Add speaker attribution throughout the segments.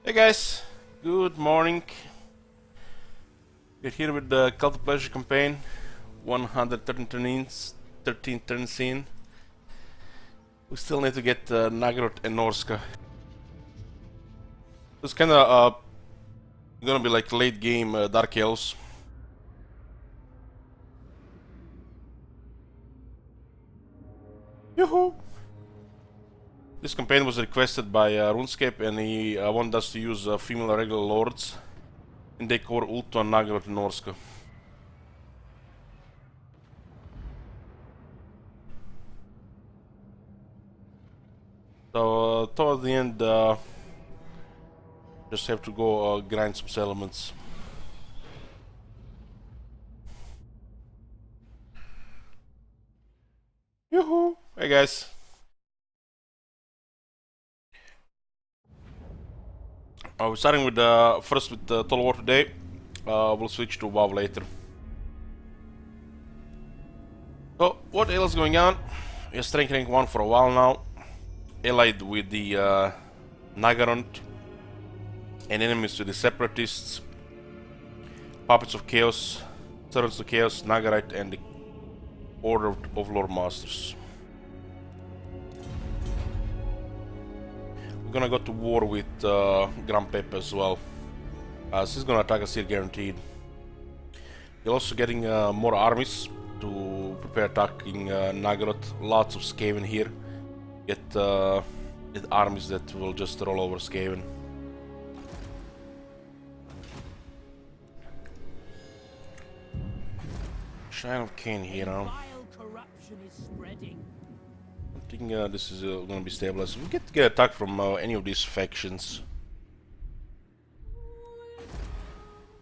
Speaker 1: Hey guys, good morning. We're here with the Cult of Pleasure campaign, 113 turns in. We still need to get Nagorod and Norska. It's kinda gonna be like late game Dark Elves. Yoo-hoo! This campaign was requested by RuneScape and he wanted us to use female regular lords and they cover Ultuan, Nagorod and Norska. So towards the end, just have to go grind some settlements. Yoo-hoo! Hey guys. We're starting with first with Total War today. We'll switch to WoW later. So, what else is going on? We're strengthening one for a while now. Allied with the Nagorod and enemies to the Separatists, Puppets of Chaos, Servants of Chaos, Nagorite, and the Order of Lord Masters. We're gonna go to war with Grand Pepe as well. So he's gonna attack us here guaranteed. We're also getting more armies to prepare attacking Nagorod. Lots of Skaven here. Get armies that will just roll over Skaven. Shrine of Cain here now. I think this is gonna be stabilized. We get attacked from any of these factions.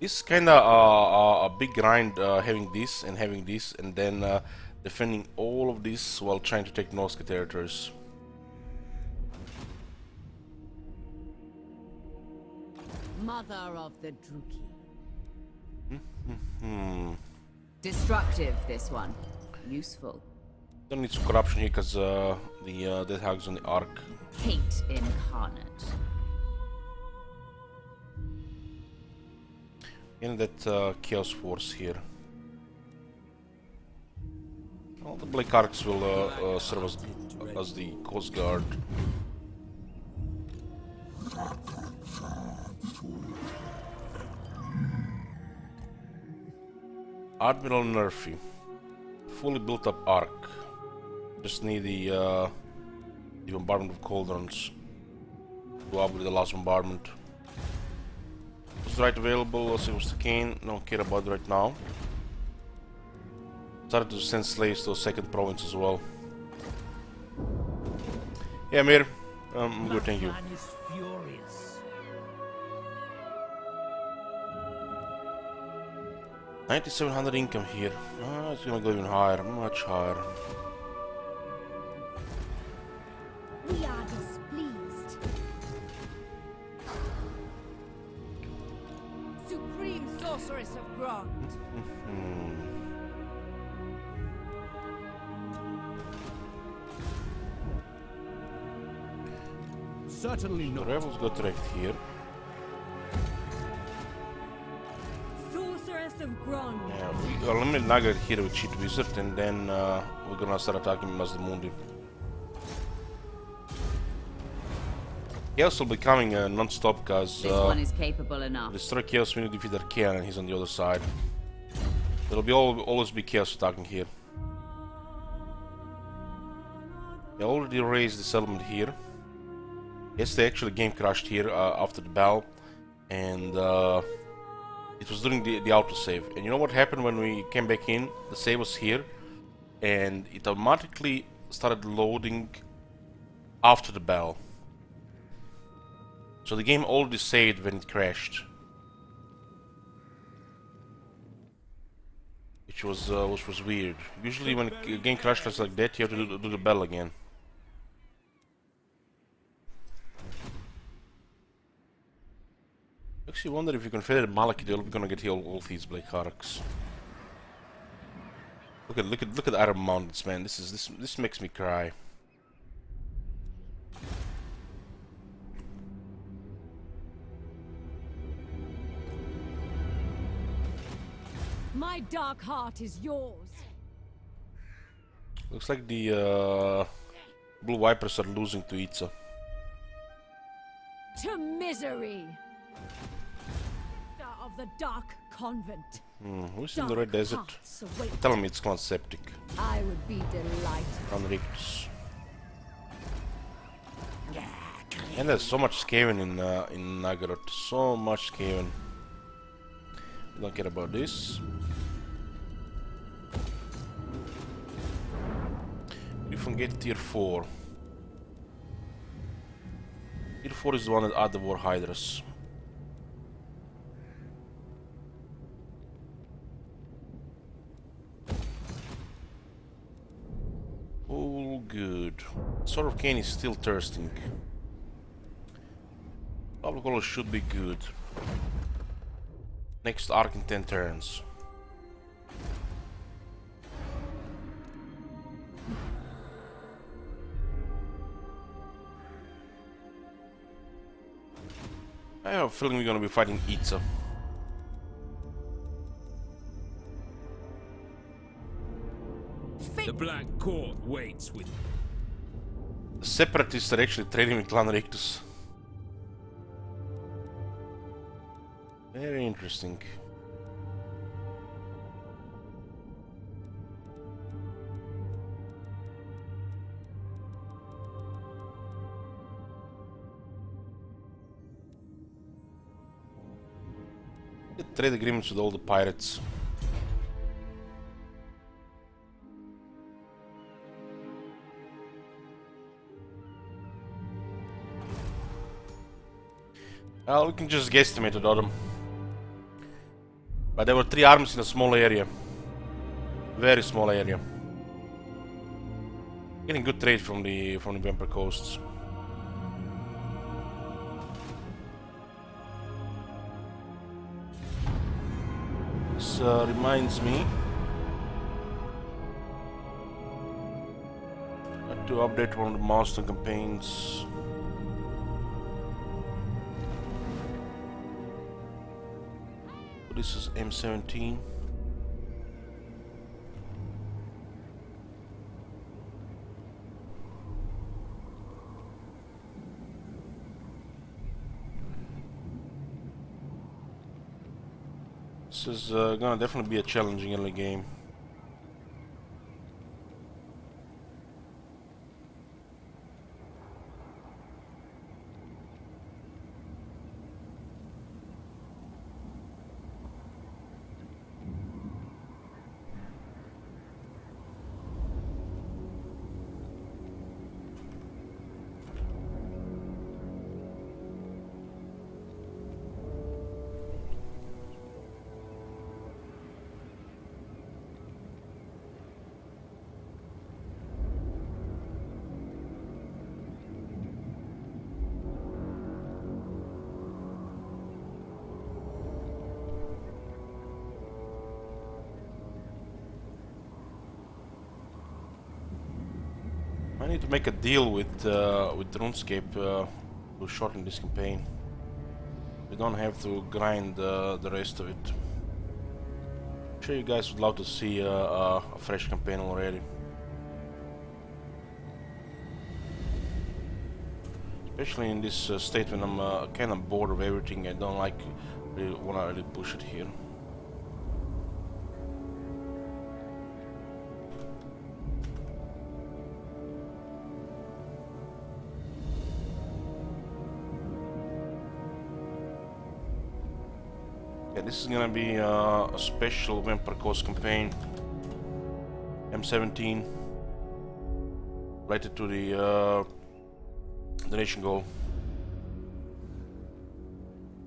Speaker 1: This is kinda a big grind having this, and then defending all of this while trying to take Norska territories.
Speaker 2: Mother of the Druki. Destructive, this one. Useful.
Speaker 1: Don't need some corruption here because the Death Hag's on the Ark.
Speaker 2: Hate incarnate.
Speaker 1: And that Chaos Force here. Well, the Black Arcs will serve as the Coast Guard. Admiral Nerfy. Fully built up Ark. Just need the bombardment of Cauldrons. Go up with the last bombardment. Was right available, Silver Cane, don't care about it right now. Started to send slaves to a second province as well. Yeah, Mir, I'm good, thank you. 9,700 income here. It's gonna go even higher, much higher.
Speaker 2: We are displeased. Supreme Sorceress of Grond.
Speaker 3: Certainly
Speaker 1: The
Speaker 3: not.
Speaker 1: rebels got wrecked here.
Speaker 2: Sorceress of Grond.
Speaker 1: Yeah, we eliminate Nagorod here with Cheat Wizard, and then we're gonna start attacking Mazdamundi. Chaos will be coming non-stop because
Speaker 2: This one is capable enough.
Speaker 1: destroy Chaos when you defeat Archaean and he's on the other side. There'll be always be Chaos attacking here. They already raised the settlement here. Yes, they actually game crashed here after the battle, and it was during the autosave. And you know what happened when we came back in? The save was here, and it automatically started loading after the battle. So the game already saved when it crashed, which was weird. Usually when a game crashes like that, you have to do the battle again. Actually, wonder if you can fit Malaki, they're gonna get all these Black Arcs. Look at the Iron Mountains, man. This makes me cry.
Speaker 2: dark heart is yours.
Speaker 1: Looks like the Blue Vipers are losing to Itza.
Speaker 2: To misery. Of the Dark Convent.
Speaker 1: Who's in the Red Desert?
Speaker 2: Hearts await.
Speaker 1: Tell me it's called Septic.
Speaker 2: I would be delighted.
Speaker 1: Rictus. And there's so much Skaven in Nagaroth. So much Skaven. We don't care about this. We can get tier 4. Tier 4 is the one that add the War Hydras. All good. Sword of Cain is still thirsting. Public Order should be good. Next arc in 10 turns. I have a feeling we're gonna be fighting Itza.
Speaker 3: The Black Court waits with...
Speaker 1: The Separatists are actually trading with Clan Rictus. Very interesting. Get trade agreements with all the pirates. Well, we can just guesstimate it on them. But there were 3 armies in a small area. Very small area. Getting good trade from the Vampire Coasts. This reminds me to update one of the Master campaigns. This is M17. This is gonna definitely be a challenging early game. I need to make a deal with RuneScape to shorten this campaign. We don't have to grind the rest of it. I'm sure you guys would love to see a fresh campaign already. Especially in this state when I'm kind of bored of everything. I don't like wanna really push it here. Yeah, this is gonna be a special Vampire Coast campaign. M17 related to the Nation Goal.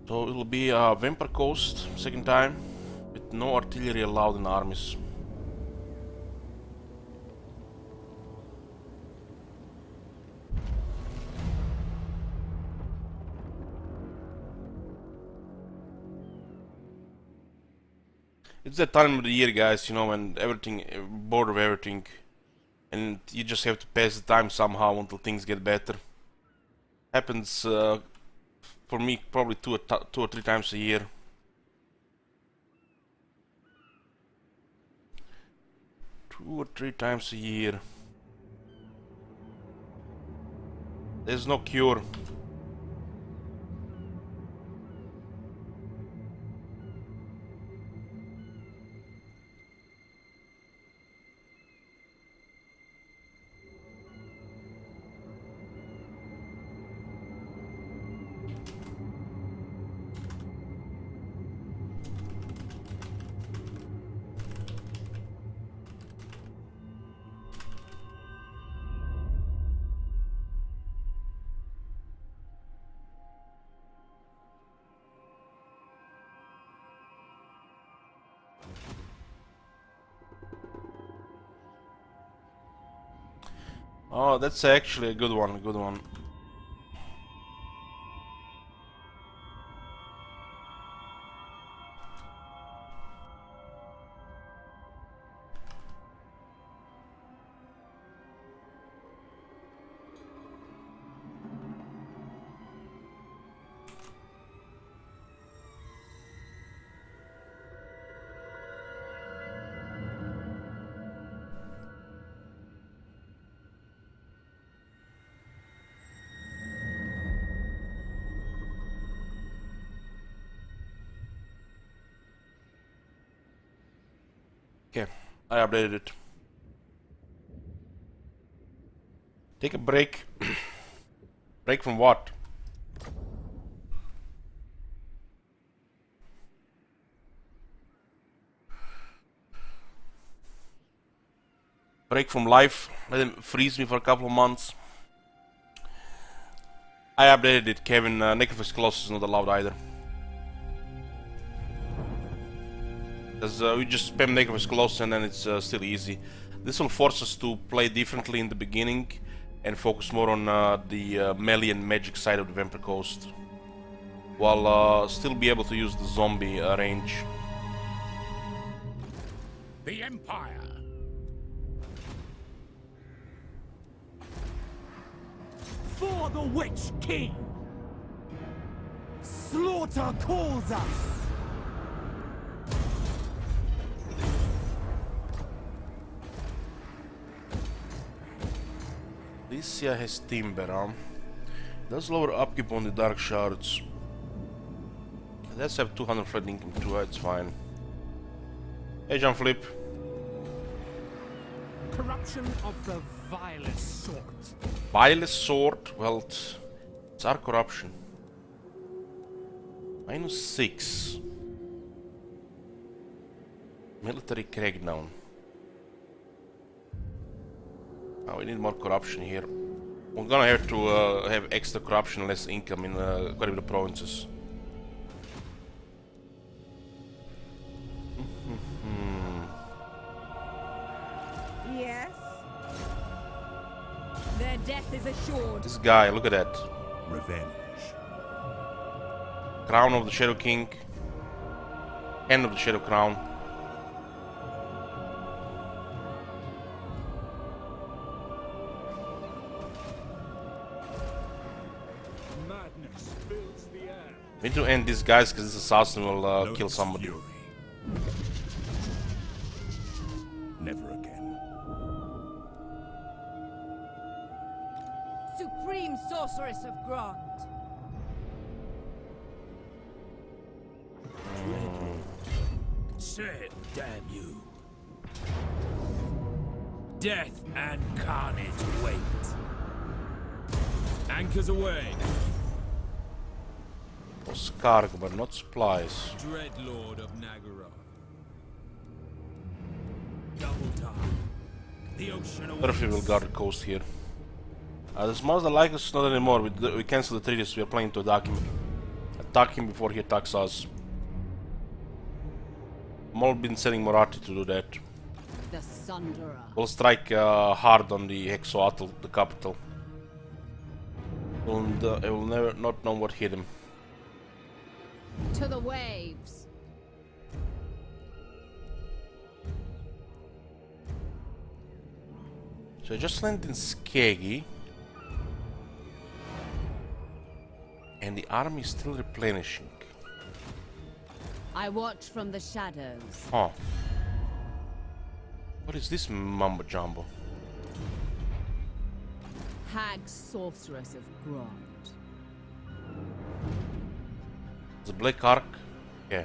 Speaker 1: So it'll be Vampire Coast second time with no artillery allowed in armies. It's that time of the year, guys, you know, when everything, bored of everything, and you just have to pass the time somehow until things get better. Happens for me probably two or three times a year. 2 or 3 times a year. There's no cure. Oh, that's actually a good one, good one. Okay, I updated it. Take a break. Break from what? Break from life. Let him freeze me for a couple of months. I updated it, Kevin. Necrophis Colossus is not allowed either. Because we just spam Necrophis Colossus and then it's still easy. This will force us to play differently in the beginning and focus more on the melee and magic side of the Vampire Coast, while still be able to use the zombie range.
Speaker 3: The Empire.
Speaker 4: For the Witch King! Slaughter calls us!
Speaker 1: Lycia has Timber, huh? Does lower upkeep on the Dark Shards. Let's have 200 flat income too, it's fine. Hey, John Flip.
Speaker 4: Corruption of the vilest sort.
Speaker 1: Vilest sort? Well, it's our corruption. -6. Military crackdown. Oh, we need more corruption here. We're gonna have to have extra corruption, less income in quite a bit of provinces.
Speaker 2: Yes. Their death is assured.
Speaker 1: This guy, look at that.
Speaker 3: Revenge.
Speaker 1: Crown of the Shadow King. End of the Shadow Crown.
Speaker 3: Madness fills the air.
Speaker 1: We need to end these guys because this assassin will kill
Speaker 3: Lotus
Speaker 1: somebody.
Speaker 3: Fury. Never again.
Speaker 2: Supreme Sorceress of Grant.
Speaker 3: Say it, damn you. Death and carnage wait. Anchors away.
Speaker 1: Was cargo, but not supplies.
Speaker 3: Dreadlord of Nagaroth. Double time. The ocean awaits.
Speaker 1: Murphy will guard the coast here. As much as I like us, not anymore. We cancel the treaties. We are planning to attack him. Attack him before he attacks us. Mol been sending Moratti to do that.
Speaker 2: The Sunderer.
Speaker 1: We'll strike hard on the Hexoatl, the capital. And I will never not know what hit him.
Speaker 2: To the waves.
Speaker 1: So I just landed in Skeggy. And the army is still replenishing.
Speaker 2: I watch from the shadows.
Speaker 1: Huh. What is this mumbo jumbo?
Speaker 2: Hag sorceress of Grond.
Speaker 1: The Black Ark? Yeah.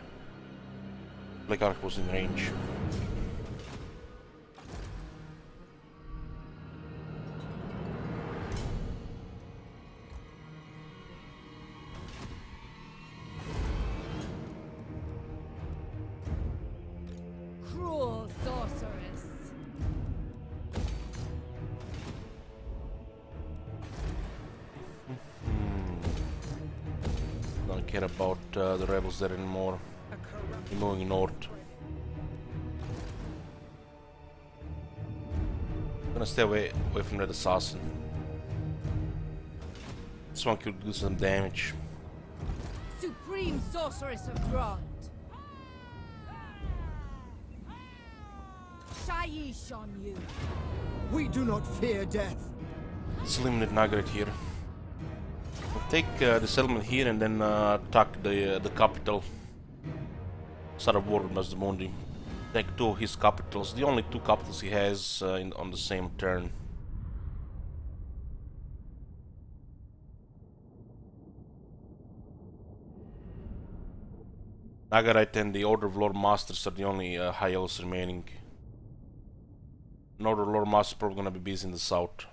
Speaker 1: Black Ark was in range.
Speaker 2: Cruel sorceress.
Speaker 1: Don't care about the rebels there anymore. We're moving north. Gonna stay away from that assassin. This one could do some damage.
Speaker 2: Supreme sorceress of Grond. Shaiish on you.
Speaker 4: We do not fear death.
Speaker 1: Let's eliminate Nagaret here. We'll take the settlement here and then attack the capital. Start a war with Mazdamundi. Take two of his capitals, the only two capitals he has on the same turn. Nagarite and the Order of Lord Masters are the only high elves remaining. Order of Lord Masters probably gonna be busy in the south.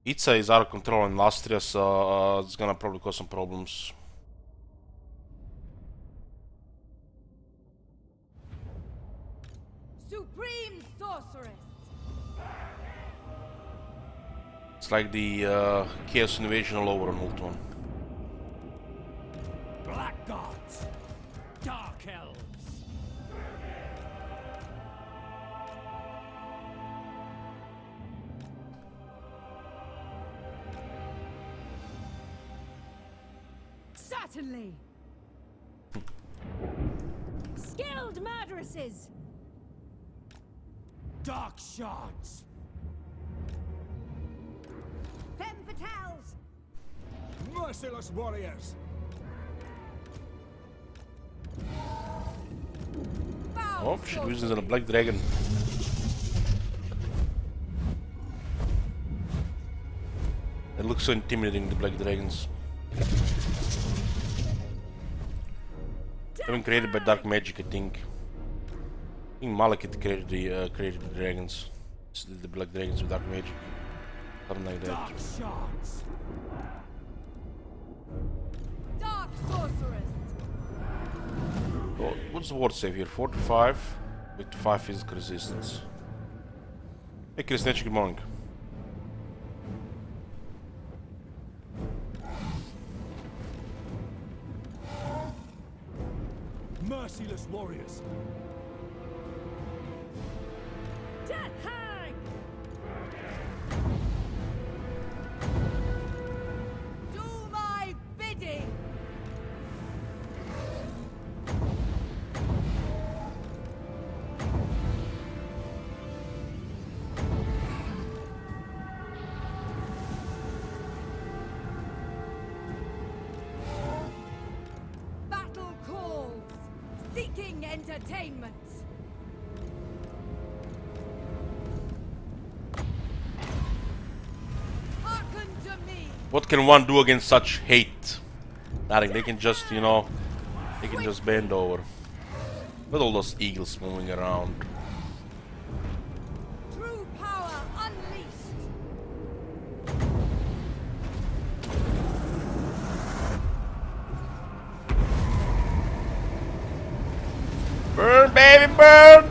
Speaker 1: Itza is out of control in Lastria, so it's gonna probably cause some problems.
Speaker 2: Supreme sorceress.
Speaker 1: It's like the Chaos Invasion all over on Ultron.
Speaker 4: Black gods. Dark elves.
Speaker 2: Certainly. Skilled murderesses.
Speaker 4: Dark shards.
Speaker 2: Femme fatales.
Speaker 4: Merciless warriors.
Speaker 2: Foul
Speaker 1: Oh shit, using a Black Dragon. It looks so intimidating, the Black Dragons. They've been created by dark magic, I think. I think Malekith created the dragons. The Black Dragons with dark magic. Something like that.
Speaker 4: Dark shards.
Speaker 2: Dark sorceress.
Speaker 1: Oh, what's the ward save here? 45 with 5 physical resistance. Hey Chris, good morning.
Speaker 4: Merciless warriors.
Speaker 2: Death hag. Do my bidding. Battle calls. Seeking entertainment. Hearken to me.
Speaker 1: What can one do against such hate? Nothing, they can just, you know, they can just bend over. Look at all those eagles moving around.
Speaker 2: True power unleashed.
Speaker 1: Burn, baby, burn!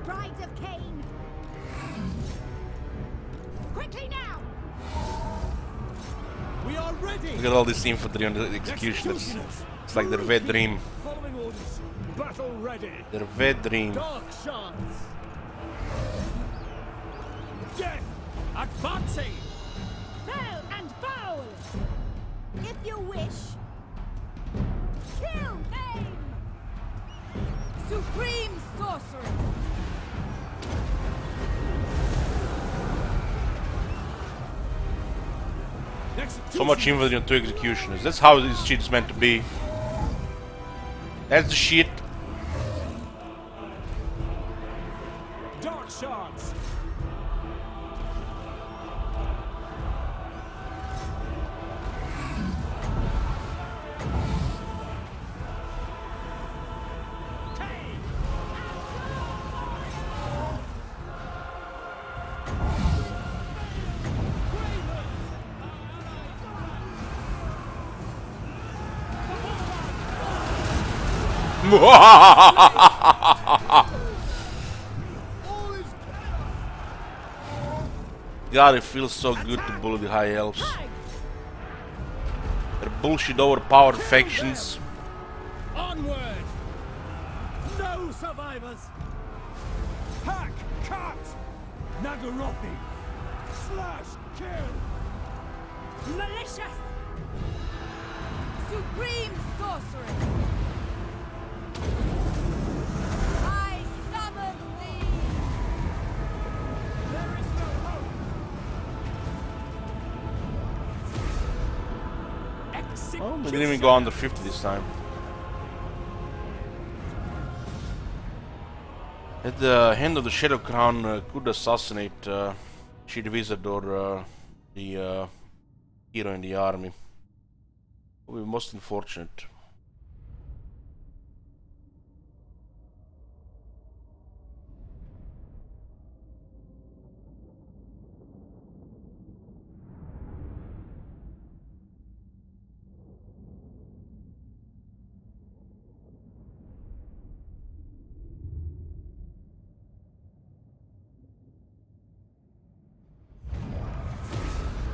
Speaker 2: Brides of Cain. Quickly now.
Speaker 4: We are ready.
Speaker 1: Look at all this infantry on the executioners. It's like their wet dream.
Speaker 4: Following orders. Battle ready.
Speaker 1: Their wet dream.
Speaker 4: Dark shards. Death. Advancing.
Speaker 2: Foul and foul. If you wish. Kill aim. Supreme sorcerer.
Speaker 1: So much infantry on 2 executioners. That's how this shit's meant to be. That's the shit.
Speaker 4: Dark shards.
Speaker 1: God, it feels so good to bully the high elves. They're bullshit overpowered factions.
Speaker 4: Onward! No survivors! Hack! Cut! Nagarothi! Slash! Kill!
Speaker 2: Malicious! Supreme sorcery! I summon thee!
Speaker 4: There is no hope!
Speaker 1: Oh, we didn't even go under 50 this time. At the hand of the Shadow Crown could assassinate Sheet Wizard or the hero in the army. Would be most unfortunate.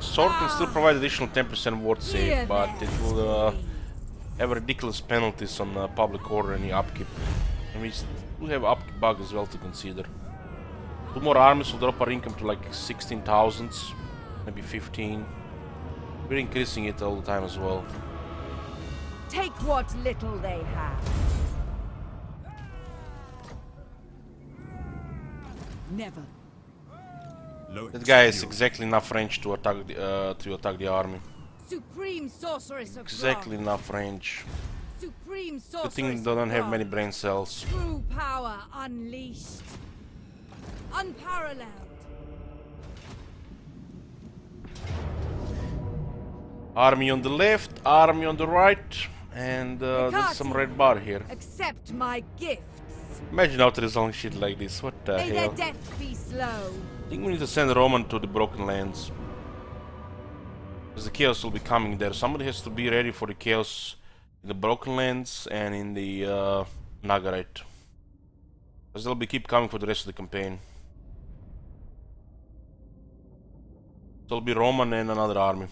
Speaker 1: Sword can still provide additional 10% ward save, but it will have ridiculous penalties on public order and the upkeep. And we do have upkeep bug as well to consider. 2 more armies will drop our income to like 16,000, maybe 15. We're increasing it all the time as well.
Speaker 2: Take what little they have. Never.
Speaker 1: That guy is exactly enough range to attack the army.
Speaker 2: Supreme sorceress of
Speaker 1: Exactly
Speaker 2: Grog.
Speaker 1: enough range.
Speaker 2: Supreme
Speaker 1: Good
Speaker 2: sorceress
Speaker 1: thing they
Speaker 2: of
Speaker 1: don't have
Speaker 2: Grog.
Speaker 1: many brain cells.
Speaker 2: True power unleashed. Unparalleled.
Speaker 1: Army on the left, army on the right, and there's some red bar here.
Speaker 2: Accept my gifts.
Speaker 1: Imagine out resolving shit like this. What the
Speaker 2: May their
Speaker 1: hell?
Speaker 2: death be slow.
Speaker 1: I think we need to send Roman to the Broken Lands. Because the chaos will be coming there. Somebody has to be ready for the chaos in the Broken Lands and in the Nagarite. Because they'll be keep coming for the rest of the campaign. So it'll be Roman and another army.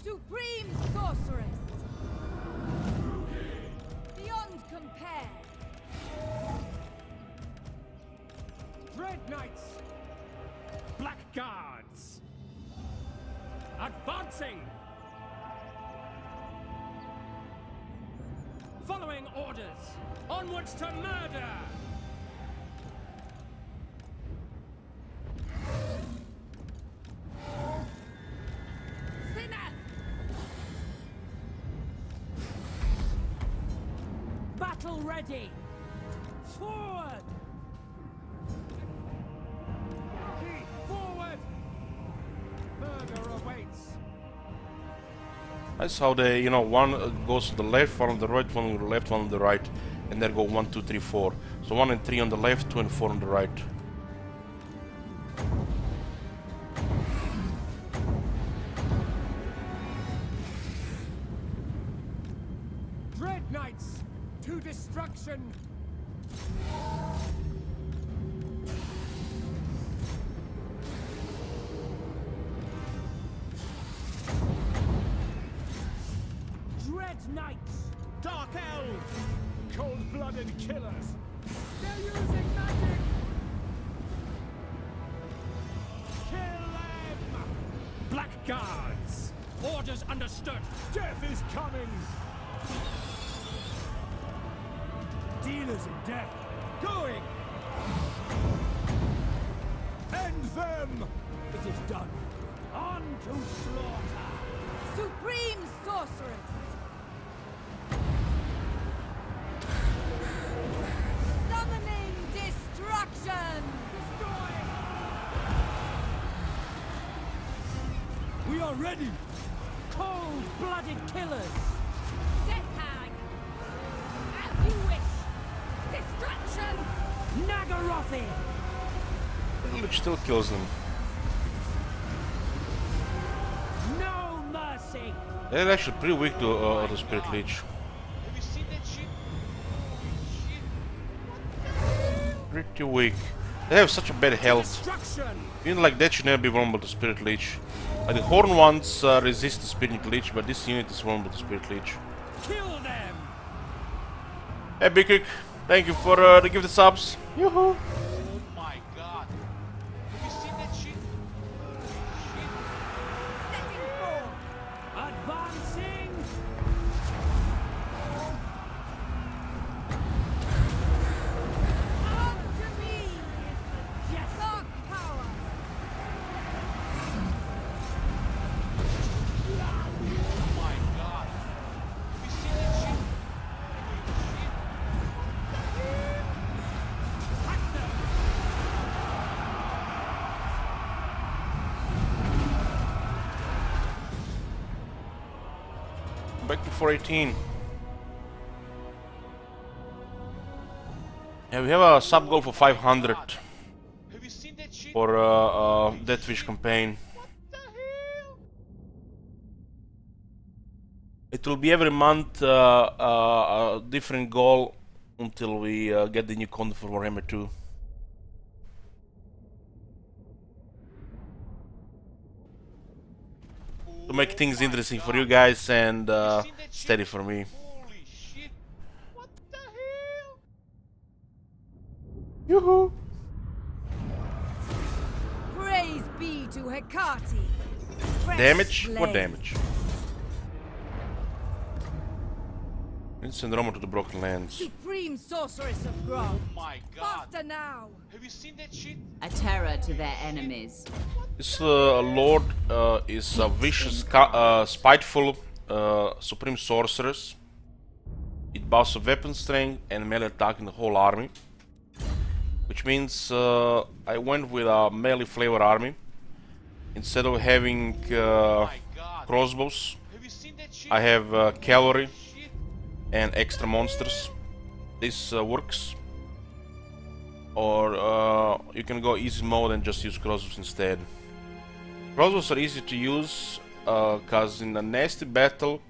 Speaker 2: Supreme sorceress. Beyond compare.
Speaker 4: Dread Knights! Black Guards! Advancing! Following orders! Onwards to murder!
Speaker 2: Sinner.
Speaker 4: Battle ready! Forward! Forward! Murder awaits!
Speaker 1: That's how they, you know, one goes to the left, one on the right, one on the left, one on the right, and then go 1, 2, 3, 4. So 1 and 3 on the left, 2 and 4 on the right.
Speaker 4: Dread Knights to destruction! Dread Knights! Dark Elves! Cold-blooded killers! They're using magic! Kill them! Black Guards! Orders understood! Death is coming! Dealers in death! Going! End them! It is done! On to slaughter!
Speaker 2: Supreme sorceress.
Speaker 4: are ready.
Speaker 2: Cold-blooded killers.
Speaker 5: Death hag! As you wish! Destruction!
Speaker 2: Nagarothi.
Speaker 1: Lich still kills them.
Speaker 2: No mercy.
Speaker 1: They're actually pretty weak to Auto Spirit Leech.
Speaker 6: Have you seen that shit?
Speaker 1: Pretty weak. They have such a bad health.
Speaker 4: Destruction.
Speaker 1: Unit like that should never be vulnerable to Spirit Leech. Like the Horn ones resist the Spirit Leech, but this unit is vulnerable to Spirit Leech.
Speaker 4: Kill them.
Speaker 1: Hey Big Kick, thank you for the gift subs. Yoo-hoo!
Speaker 6: Oh my god. Have you seen that shit?
Speaker 5: Setting forth!
Speaker 2: Advancing.
Speaker 5: On to me!
Speaker 2: Yes.
Speaker 5: Dark power!
Speaker 6: Oh my god. Have you seen that shit?
Speaker 1: Back to 418. Yeah, we have a sub goal for 500
Speaker 6: Have you seen that shit?
Speaker 1: for Deathwish campaign.
Speaker 6: What the hell?
Speaker 1: It will be every month a different goal until we get the new content for Warhammer 2. To make things interesting for you guys and steady for me.
Speaker 6: Holy shit. What the hell?
Speaker 1: Yoo-hoo!
Speaker 2: Praise be to Hecate. Fresh
Speaker 1: Damage? What
Speaker 2: slain.
Speaker 1: damage? Let's send Roma to the Broken Lands.
Speaker 2: Supreme sorceress of Grog.
Speaker 6: Oh my god.
Speaker 2: Faster now.
Speaker 6: Have you seen that shit?
Speaker 5: A terror to their enemies.
Speaker 1: This lord is a vicious, spiteful supreme sorceress. It buffs a weapon strength and melee attack in the whole army. Which means I went with a melee flavor army. Instead of having
Speaker 6: My god.
Speaker 1: crossbows,
Speaker 6: Have you seen that shit?
Speaker 1: I have cavalry
Speaker 6: Shit.
Speaker 1: and extra monsters. This works. Or you can go easy mode and just use crossbows instead. Crossbows are easy to use because in a nasty battle,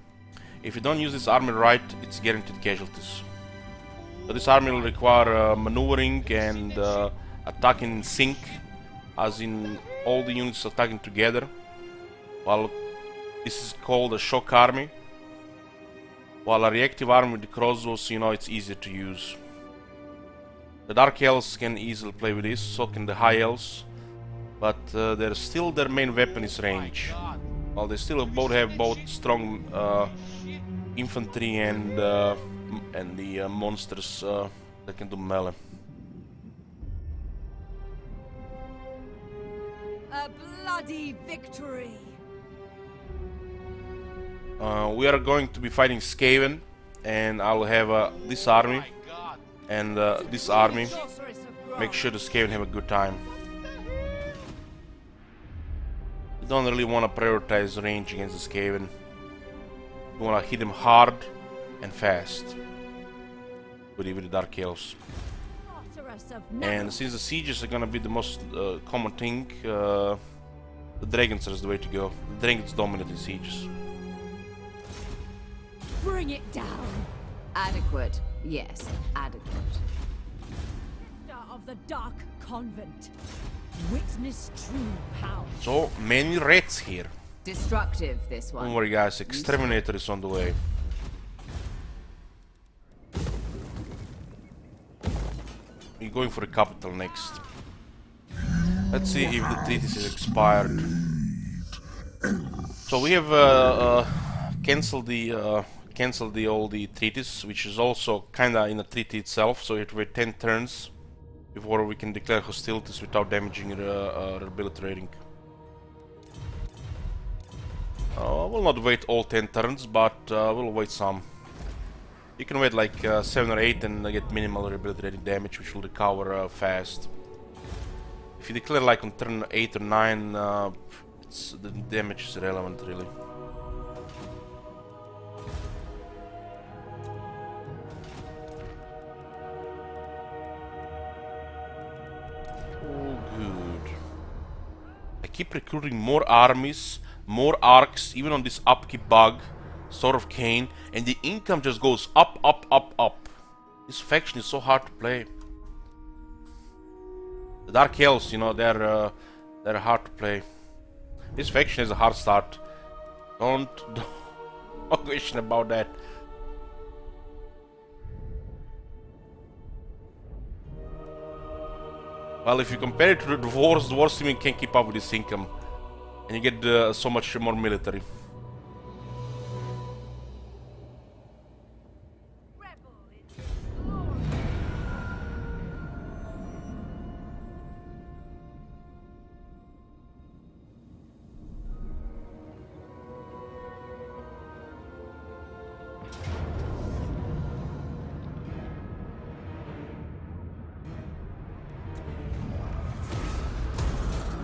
Speaker 1: if you don't use this army right, it's guaranteed casualties. So this army will require maneuvering and attacking in sync, as in all the units attacking together. While this is called a shock army. While a reactive army with the crossbows, you know, it's easier to use. The Dark Elves can easily play with this, so can the High Elves. But they're still, their main weapon is range.
Speaker 6: God.
Speaker 1: While they still both have both strong
Speaker 6: Shit.
Speaker 1: infantry and the monsters that can do melee.
Speaker 2: A bloody victory.
Speaker 1: We are going to be fighting Skaven, and I'll have this army
Speaker 6: My god.
Speaker 1: and this army.
Speaker 2: Sorceress of Grog.
Speaker 1: Make sure the Skaven have a good time. You don't really want to prioritize range against the Skaven. You want to hit them hard and fast with the Dark Elves.
Speaker 2: Sorceress of
Speaker 1: And since the sieges are gonna be the most common thing, the dragons is the way to go. The dragons dominate the sieges.
Speaker 2: Bring it down.
Speaker 5: Adequate. Yes, adequate.
Speaker 2: Of the Dark Convent. Witness true power.
Speaker 1: So many rats here.
Speaker 5: Destructive, this
Speaker 1: Don't
Speaker 5: one.
Speaker 1: worry guys, Exterminator is on the way. We're going for the capital next. Let's see if the treaties is expired. So we have cancelled the all the treaties, which is also kinda in a treaty itself. So we have to wait 10 turns before we can declare hostilities without damaging the ability rating. We'll not wait all 10 turns, but we'll wait some. You can wait like 7 or 8 and get minimal ability rating damage, which will recover fast. If you declare like on turn 8 or 9, the damage is irrelevant, really. All good. I keep recruiting more armies, more arcs, even on this upkeep bug, Sword of Cain, and the income just goes up, up, up, up. This faction is so hard to play. The Dark Elves, you know, they're hard to play. This faction is a hard start. Don't question about that. Well, if you compare it to the dwarves even can't keep up with this income, and you get so much more military.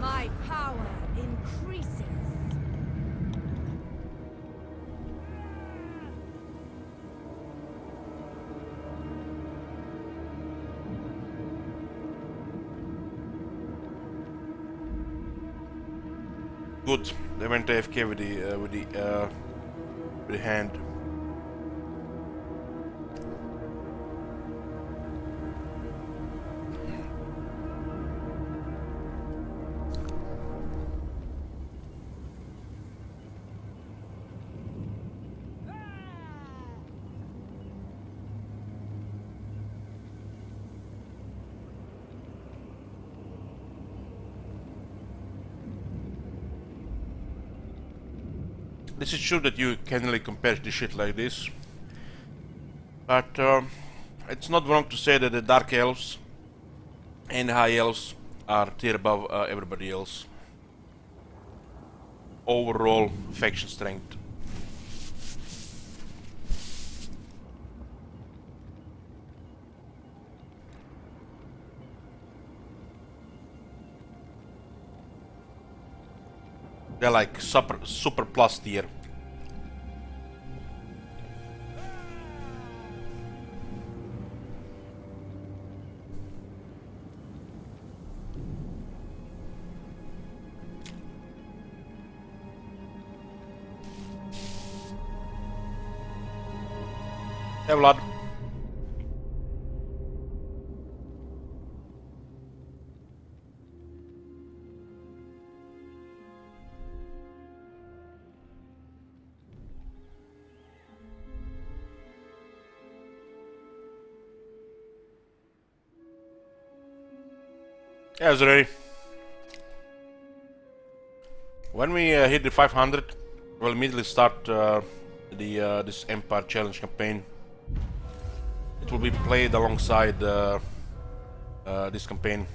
Speaker 2: My power increases.
Speaker 1: Good. They went AFK with the hand. This is true that you can really compare the shit like this, but it's not wrong to say that the Dark Elves and High Elves are tier above everybody else. Overall faction strength. They're like super plus tier. Hey Vlad. Yeah, it's ready. When we hit the 500, we'll immediately start this Empire Challenge campaign. It will be played alongside this campaign.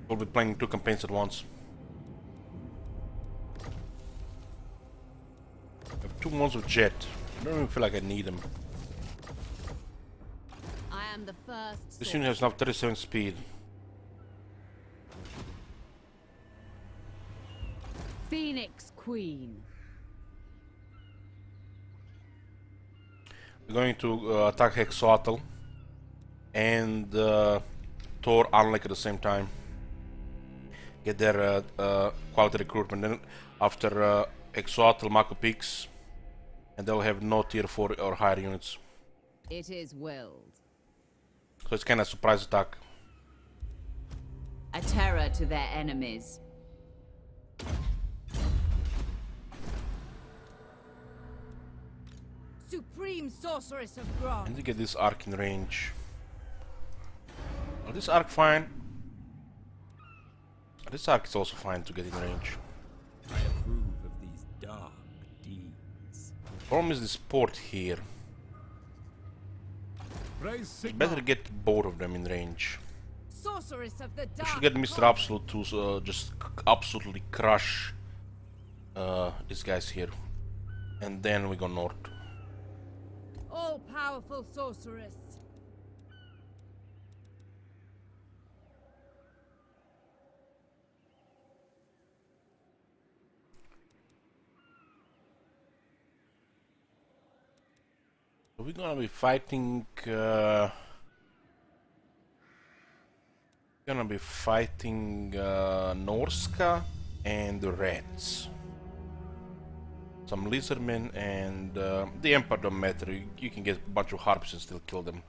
Speaker 1: We'll be playing two campaigns at once. I have 2 months of jet. I don't even feel like I need them.
Speaker 5: I am the first.
Speaker 1: This unit has now 37 speed.
Speaker 5: Phoenix Queen.
Speaker 1: We're going to attack Hexoatl and Thor Unlike at the same time. Get their quality recruitment. Then after Hexoatl, Mako peaks, and they'll have no tier 4 or higher units.
Speaker 5: It is willed.
Speaker 1: So it's kind of a surprise attack.
Speaker 5: A terror to their enemies.
Speaker 2: Supreme Sorceress of Grond.
Speaker 1: And to get this arc in range. Oh, this arc fine. This arc is also fine to get in range.
Speaker 3: I approve of these dark deeds.
Speaker 1: Problem is this port here.
Speaker 4: Praise
Speaker 1: It's
Speaker 4: Sigma.
Speaker 1: better to get both of them in range.
Speaker 2: Sorceress of the
Speaker 1: We
Speaker 2: Dark.
Speaker 1: should get Mr. Absolute to just absolutely crush these guys here. And then we go north.
Speaker 2: All-powerful sorceress.
Speaker 1: We're gonna be fighting. Norska and the Reds. Some lizardmen and the Empire don't matter. You can get a bunch of harps and still kill them.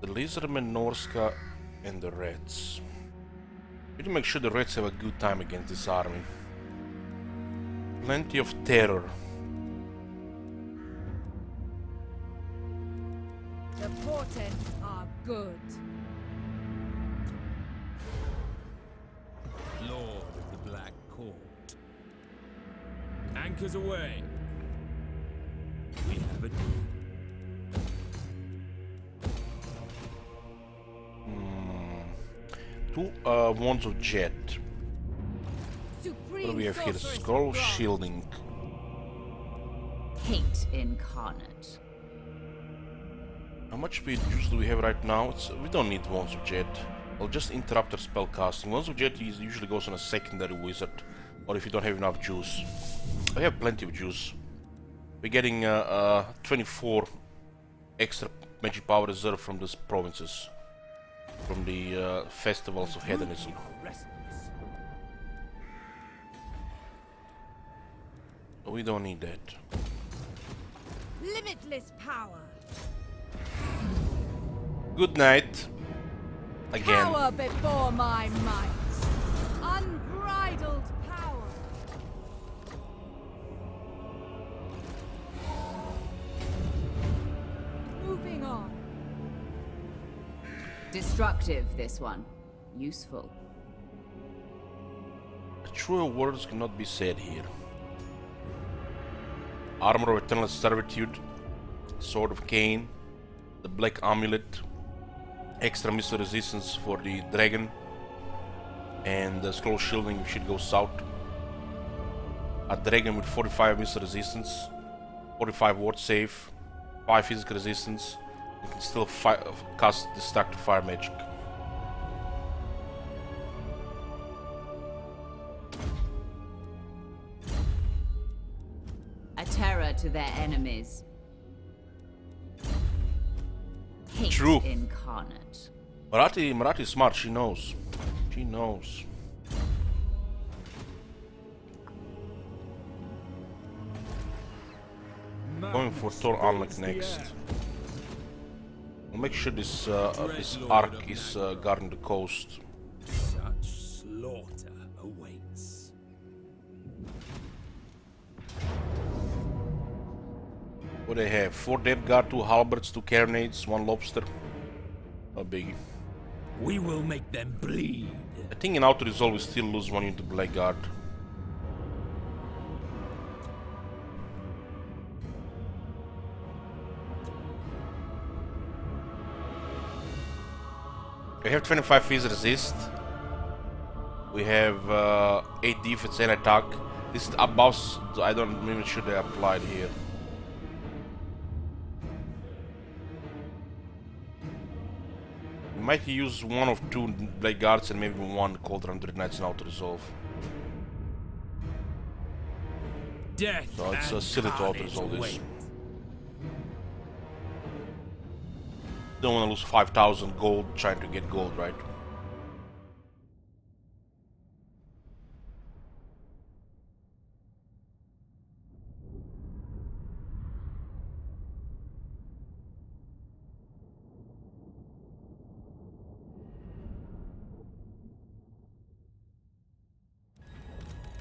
Speaker 1: The lizardmen, Norska, and the Reds. We need to make sure the Reds have a good time against this army. Plenty of terror.
Speaker 2: The portents are good.
Speaker 3: Lord of the Black Court. Anchors away. We have a deal.
Speaker 1: Two wands of jet. What do we have here? Scroll shielding.
Speaker 5: Hate incarnate.
Speaker 1: How much speed juice do we have right now? We don't need wands of jet. I'll just interrupt our spell casting. Wands of jet usually goes on a secondary wizard, or if you don't have enough juice. I have plenty of juice. We're getting 24 extra magic power reserve from these provinces, from the festivals of hedonism. We don't need that.
Speaker 2: Limitless power.
Speaker 1: Good night. Again.
Speaker 2: Power before my might. Unbridled power. Moving on.
Speaker 5: Destructive, this one. Useful.
Speaker 1: Truer words cannot be said here. Armor of Eternal Servitude, Sword of Cain, the Black Amulet, extra missile resistance for the dragon, and the scroll shielding should go south. A dragon with 45 missile resistance, 45 ward save, 5 physical resistance, you can still cast Destructive Fire Magic.
Speaker 5: A terror to their enemies. Hate
Speaker 1: True.
Speaker 5: incarnate.
Speaker 1: Marathi is smart, she knows. She knows. Going for Thor Anlek next. We'll make sure this arc is guarding the coast.
Speaker 3: Such slaughter awaits.
Speaker 1: What do they have? 4 Dead Guard, 2 Halberds, 2 Carronades, 1 Lobster. No biggie.
Speaker 3: We will make them bleed.
Speaker 1: I think in Auto Resolve we still lose 1 unit to Blackguard. We have 25 phys resist. We have 8 defense and attack. This is above. I don't even sure they applied here. We might use 1 of 2 Blade Guards and maybe 1 Cauldron Dread Knights in Auto Resolve.
Speaker 3: Death
Speaker 1: So it's
Speaker 3: and
Speaker 1: silly to Auto
Speaker 3: carnage
Speaker 1: Resolve this.
Speaker 3: await.
Speaker 1: Don't want to lose 5,000 gold trying to get gold, right?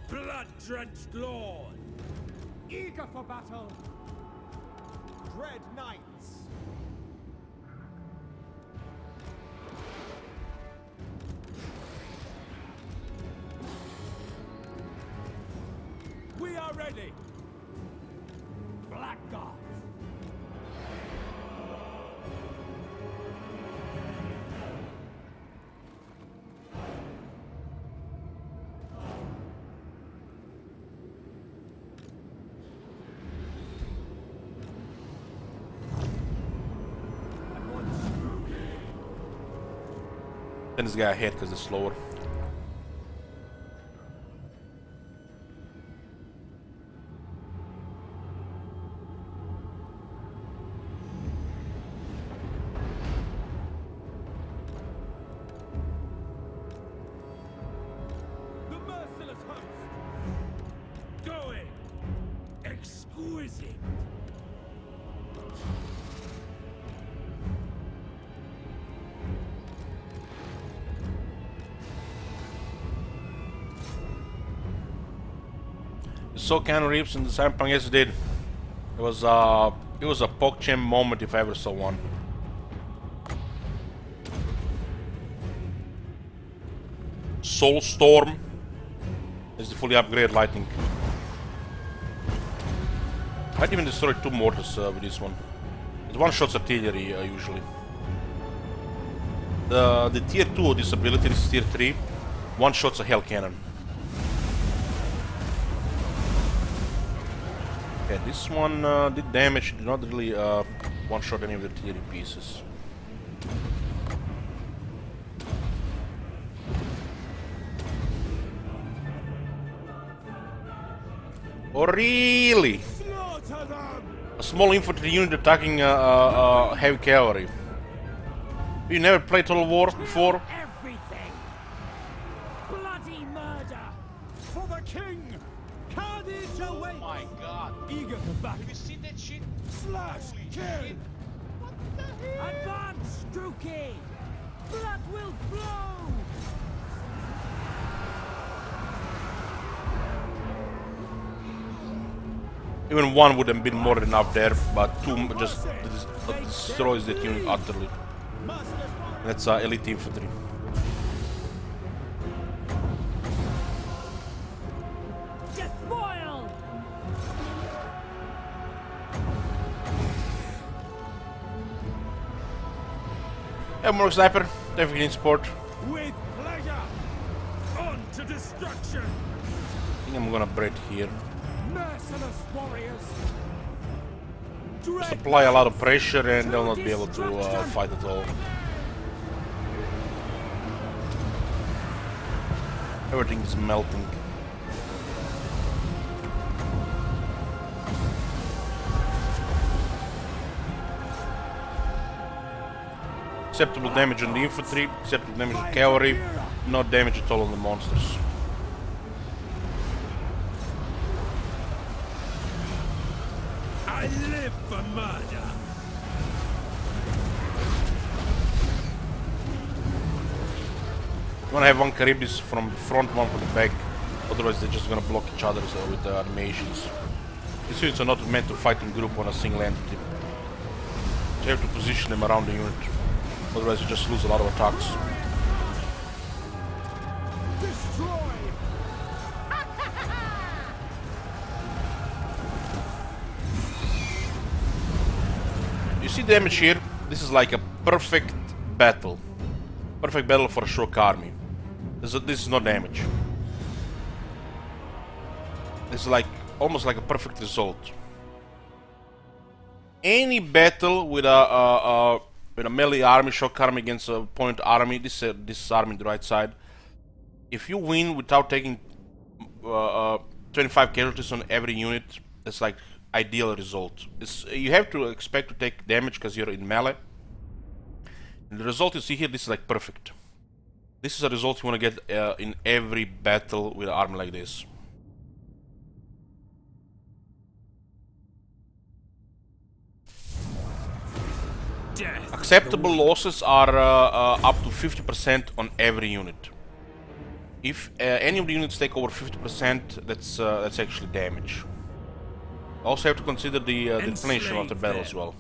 Speaker 4: Blood-drenched lord, eager for battle. Dread knights. We are ready. Blackguard.
Speaker 1: Send this guy ahead because they're slower.
Speaker 3: Exquisite.
Speaker 1: You saw Keanu Reeves in the Cyberpunk? Yes, it did. It was a PogChamp moment if I ever saw one. Soulstorm is the fully upgraded lightning. Might even destroy 2 mortars with this one. It one-shots artillery usually. The tier 2 of this ability, this is tier 3, one-shots a hell cannon. Okay, this one did damage, did not really one-shot any of the artillery pieces. Oh really?
Speaker 3: Slaughter them!
Speaker 1: A small infantry unit attacking heavy cavalry. You never played Total War before?
Speaker 4: Everything! Bloody murder! For the king! Carnage
Speaker 6: Oh
Speaker 4: awaits!
Speaker 6: my god.
Speaker 4: Eager for battle!
Speaker 6: Have you seen that shit?
Speaker 4: Slash!
Speaker 6: Holy
Speaker 4: Kill!
Speaker 6: shit. What the hell?
Speaker 4: Advance, Struki! Blood will flow!
Speaker 1: Even one would have been more than enough there, but 2 just destroys that unit utterly. That's elite infantry.
Speaker 4: Despoil!
Speaker 1: Yeah, more sniper, definitely need support.
Speaker 3: With pleasure! On to destruction!
Speaker 1: I think I'm gonna break here.
Speaker 4: Merciless warriors!
Speaker 1: Just apply a lot of pressure and they'll not be able to fight at all. Everything is melting. Acceptable damage on the infantry, acceptable damage on cavalry, no damage at all on the monsters.
Speaker 3: I live for murder!
Speaker 1: You wanna have one Charybdis from the front, one from the back, otherwise they're just gonna block each other with the animations. These units are not meant to fight in group on a single entity. So you have to position them around the unit, otherwise you just lose a lot of attacks.
Speaker 4: Destroy!
Speaker 1: You see damage here? This is like a perfect battle. Perfect battle for a Shock army. This is no damage. This is like almost like a perfect result. Any battle with a melee army, Shock army against a point army, this army on the right side. If you win without taking 25 casualties on every unit, it's like ideal result. You have to expect to take damage because you're in melee. And the result you see here, this is like perfect. This is a result you want to get in every battle with an army like this.
Speaker 3: Death!
Speaker 1: Acceptable losses are up to 50% on every unit. If any of the units take over 50%, that's actually damage. Also have to consider the depletion of the battle as well.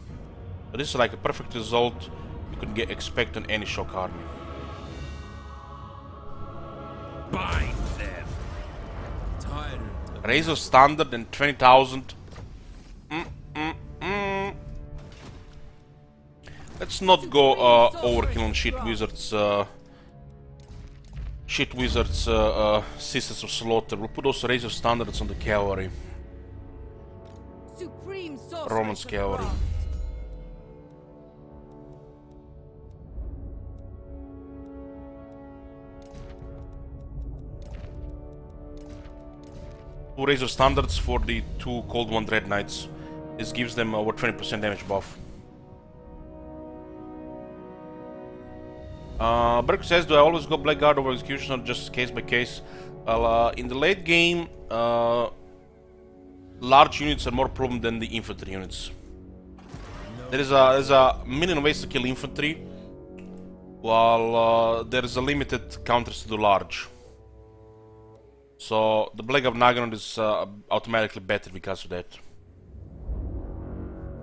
Speaker 1: But this is like a perfect result you can expect on any Shock army.
Speaker 3: Bind them! Tyrant of
Speaker 1: Razor standard and 20,000. Let's not go overkill on Shit Wizards, Sisters of Slaughter. We'll put those Razor standards on the cavalry.
Speaker 2: Supreme sorceress
Speaker 1: Roman's
Speaker 2: of
Speaker 1: cavalry.
Speaker 2: craft.
Speaker 1: Two Razor standards for the 2 Cold One Dread Knights. This gives them over 20% damage buff. Berk says, do I always go Blackguard over Executioner, just case by case? Well, in the late game, large units are more problem than the infantry units. There's a million ways to kill infantry, while there's a limited counters to do large. So the Black of Nagant is automatically better because of that.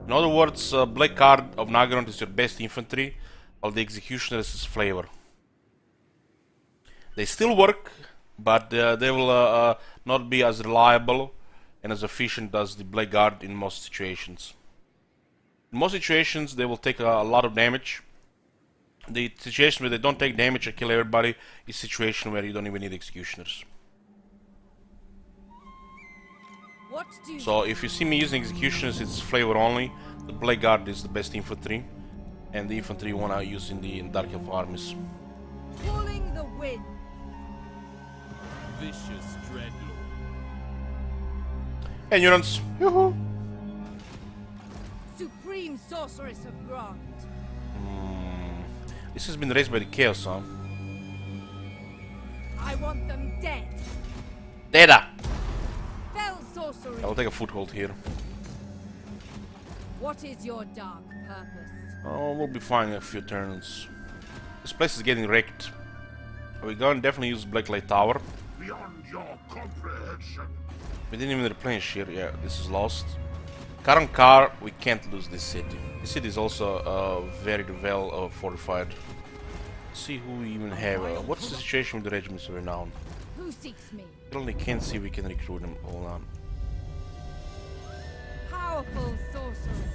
Speaker 1: In other words, Black Card of Nagant is your best infantry, while the Executioners is flavor. They still work, but they will not be as reliable and as efficient as the Black Guard in most situations. In most situations, they will take a lot of damage. The situation where they don't take damage and kill everybody is a situation where you don't even need Executioners.
Speaker 2: What do you
Speaker 1: So if you see me using Executioners, it's flavor only. The Black Guard is the best infantry, and the infantry you wanna use in the Dark Elf armies.
Speaker 2: pulling the wind?
Speaker 3: Vicious Dreadlord.
Speaker 1: Endurance. Yoo-hoo.
Speaker 2: Supreme sorceress of Grant.
Speaker 1: This has been raised by the Chaos, huh?
Speaker 2: I want them dead.
Speaker 1: Data!
Speaker 2: Fell sorcery.
Speaker 1: I'll take a foothold here.
Speaker 2: What is your dark purpose?
Speaker 1: Oh, we'll be fine in a few turns. This place is getting wrecked. We're gonna definitely use Blacklight Tower.
Speaker 4: Beyond your comprehension.
Speaker 1: We didn't even replenish here. Yeah, this is lost. Current car, we can't lose this city. This city is also very well fortified. Let's see who we even have. What's the situation with the regiments of renown?
Speaker 2: Who seeks me?
Speaker 1: Currently can't see if we can recruit them. Hold on.
Speaker 2: Powerful sorceress.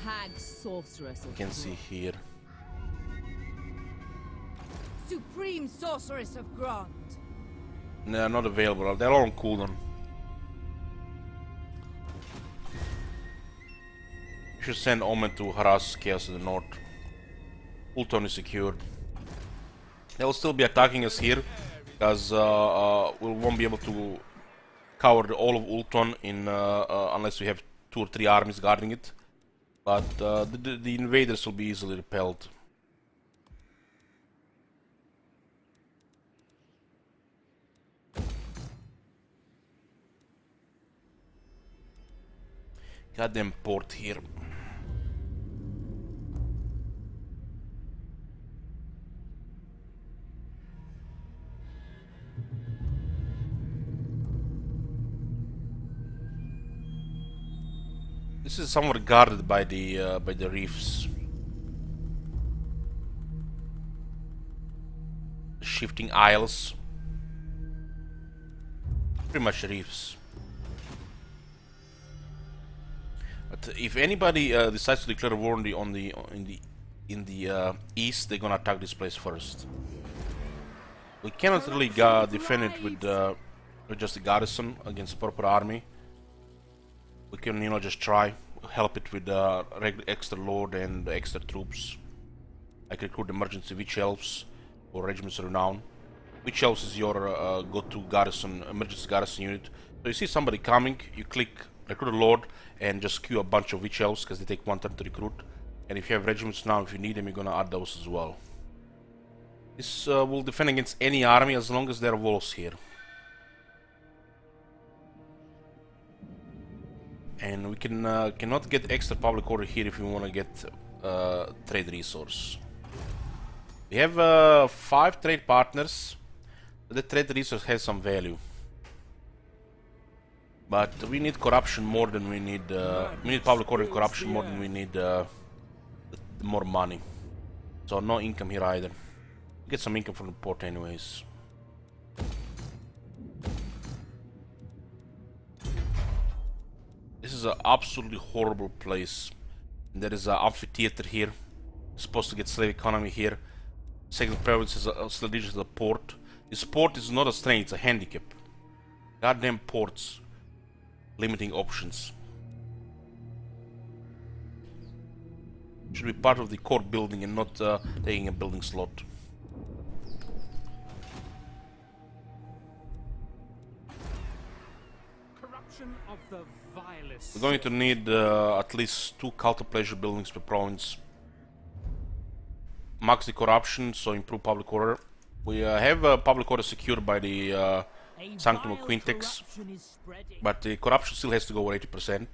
Speaker 5: Hag sorceress
Speaker 1: You
Speaker 5: of
Speaker 1: can see here.
Speaker 2: Supreme sorceress of Grant.
Speaker 1: No, not available. They're all on cooldown. You should send Omen to harass Chaos in the north. Ulton is secured. They will still be attacking us here, because we won't be able to cover all of Ulton in unless we have 2 or 3 armies guarding it. But the invaders will be easily repelled. Goddamn port here. This is somewhat guarded by the reefs. Shifting isles. Pretty much reefs. But if anybody decides to declare war in the east, they're gonna attack this place first. We cannot really defend it with just a garrison against proper army. We can, just try help it with extra load and extra troops. I can recruit emergency witch elves or regiments of renown. Witch elves is your go-to garrison, emergency garrison unit. So you see somebody coming, you click recruit a lord and just queue a bunch of witch elves because they take 1 turn to recruit. And if you have regiments now, if you need them, you're gonna add those as well. This will defend against any army as long as there are walls here. And we cannot get extra public order here if we want to get trade resource. We have 5 trade partners. The trade resource has some value, but we need corruption more than we need. We need public order and corruption more than we need more money. So no income here either. Get some income from the port anyways. This is an absolutely horrible place. There is an amphitheater here. Supposed to get slave economy here. Second province is strategic to the port. This port is not a strength, it's a handicap. Goddamn ports. Limiting options. Should be part of the core building and not taking a building slot.
Speaker 4: Corruption of the vilest.
Speaker 1: We're going to need at least 2 cult of pleasure buildings per province. Max the corruption, so improve public order. We have public order secured by the Sanctum of Quintex, but the corruption still has to go over 80%.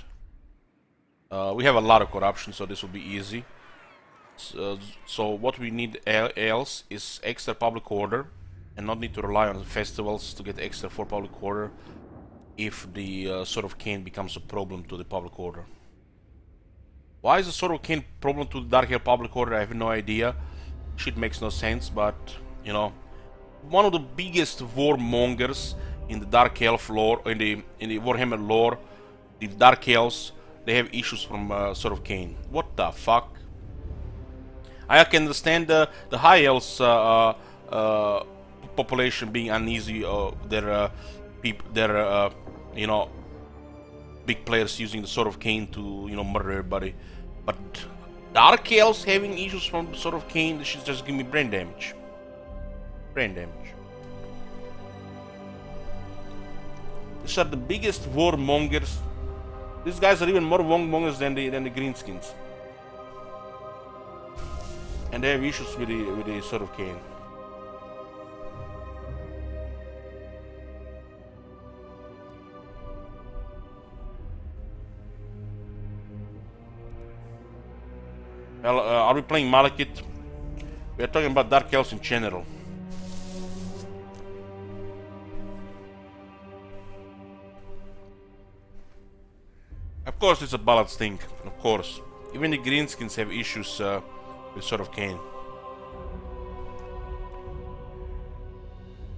Speaker 1: We have a lot of corruption, so this will be easy. So what we need else is extra public order, and not need to rely on the festivals to get extra for public order if the Sword of Cain becomes a problem to the public order. Why is the Sword of Cain problem to the Dark Elf public order? I have no idea. Shit makes no sense, but you know, one of the biggest warmongers in the Dark Elf lore, in the Warhammer lore, the Dark Elves, they have issues from Sword of Cain. What the fuck? I can understand the High Elves population being uneasy, their you know, big players using the Sword of Cain to, you know, murder everybody, but Dark Elves having issues from Sword of Cain, this should just give me brain damage. Brain damage. These are the biggest warmongers. These guys are even more warmongers than the Greenskins, and they have issues with the Sword of Cain. Well, are we playing Malekith? We are talking about Dark Elves in general. Of course, it's a balanced thing. Of course, even the Greenskins have issues with Sword of Cain.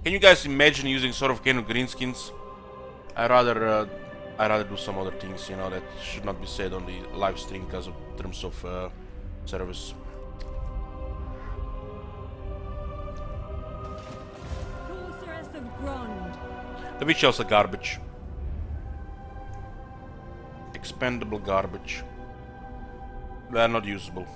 Speaker 1: Can you guys imagine using Sword of Cain with Greenskins? I rather do some other things, you know, that should not be said on the live stream because of terms of service.
Speaker 2: Sorceress of Grond.
Speaker 1: The Witch Elves are garbage. Expendable garbage. They are not usable.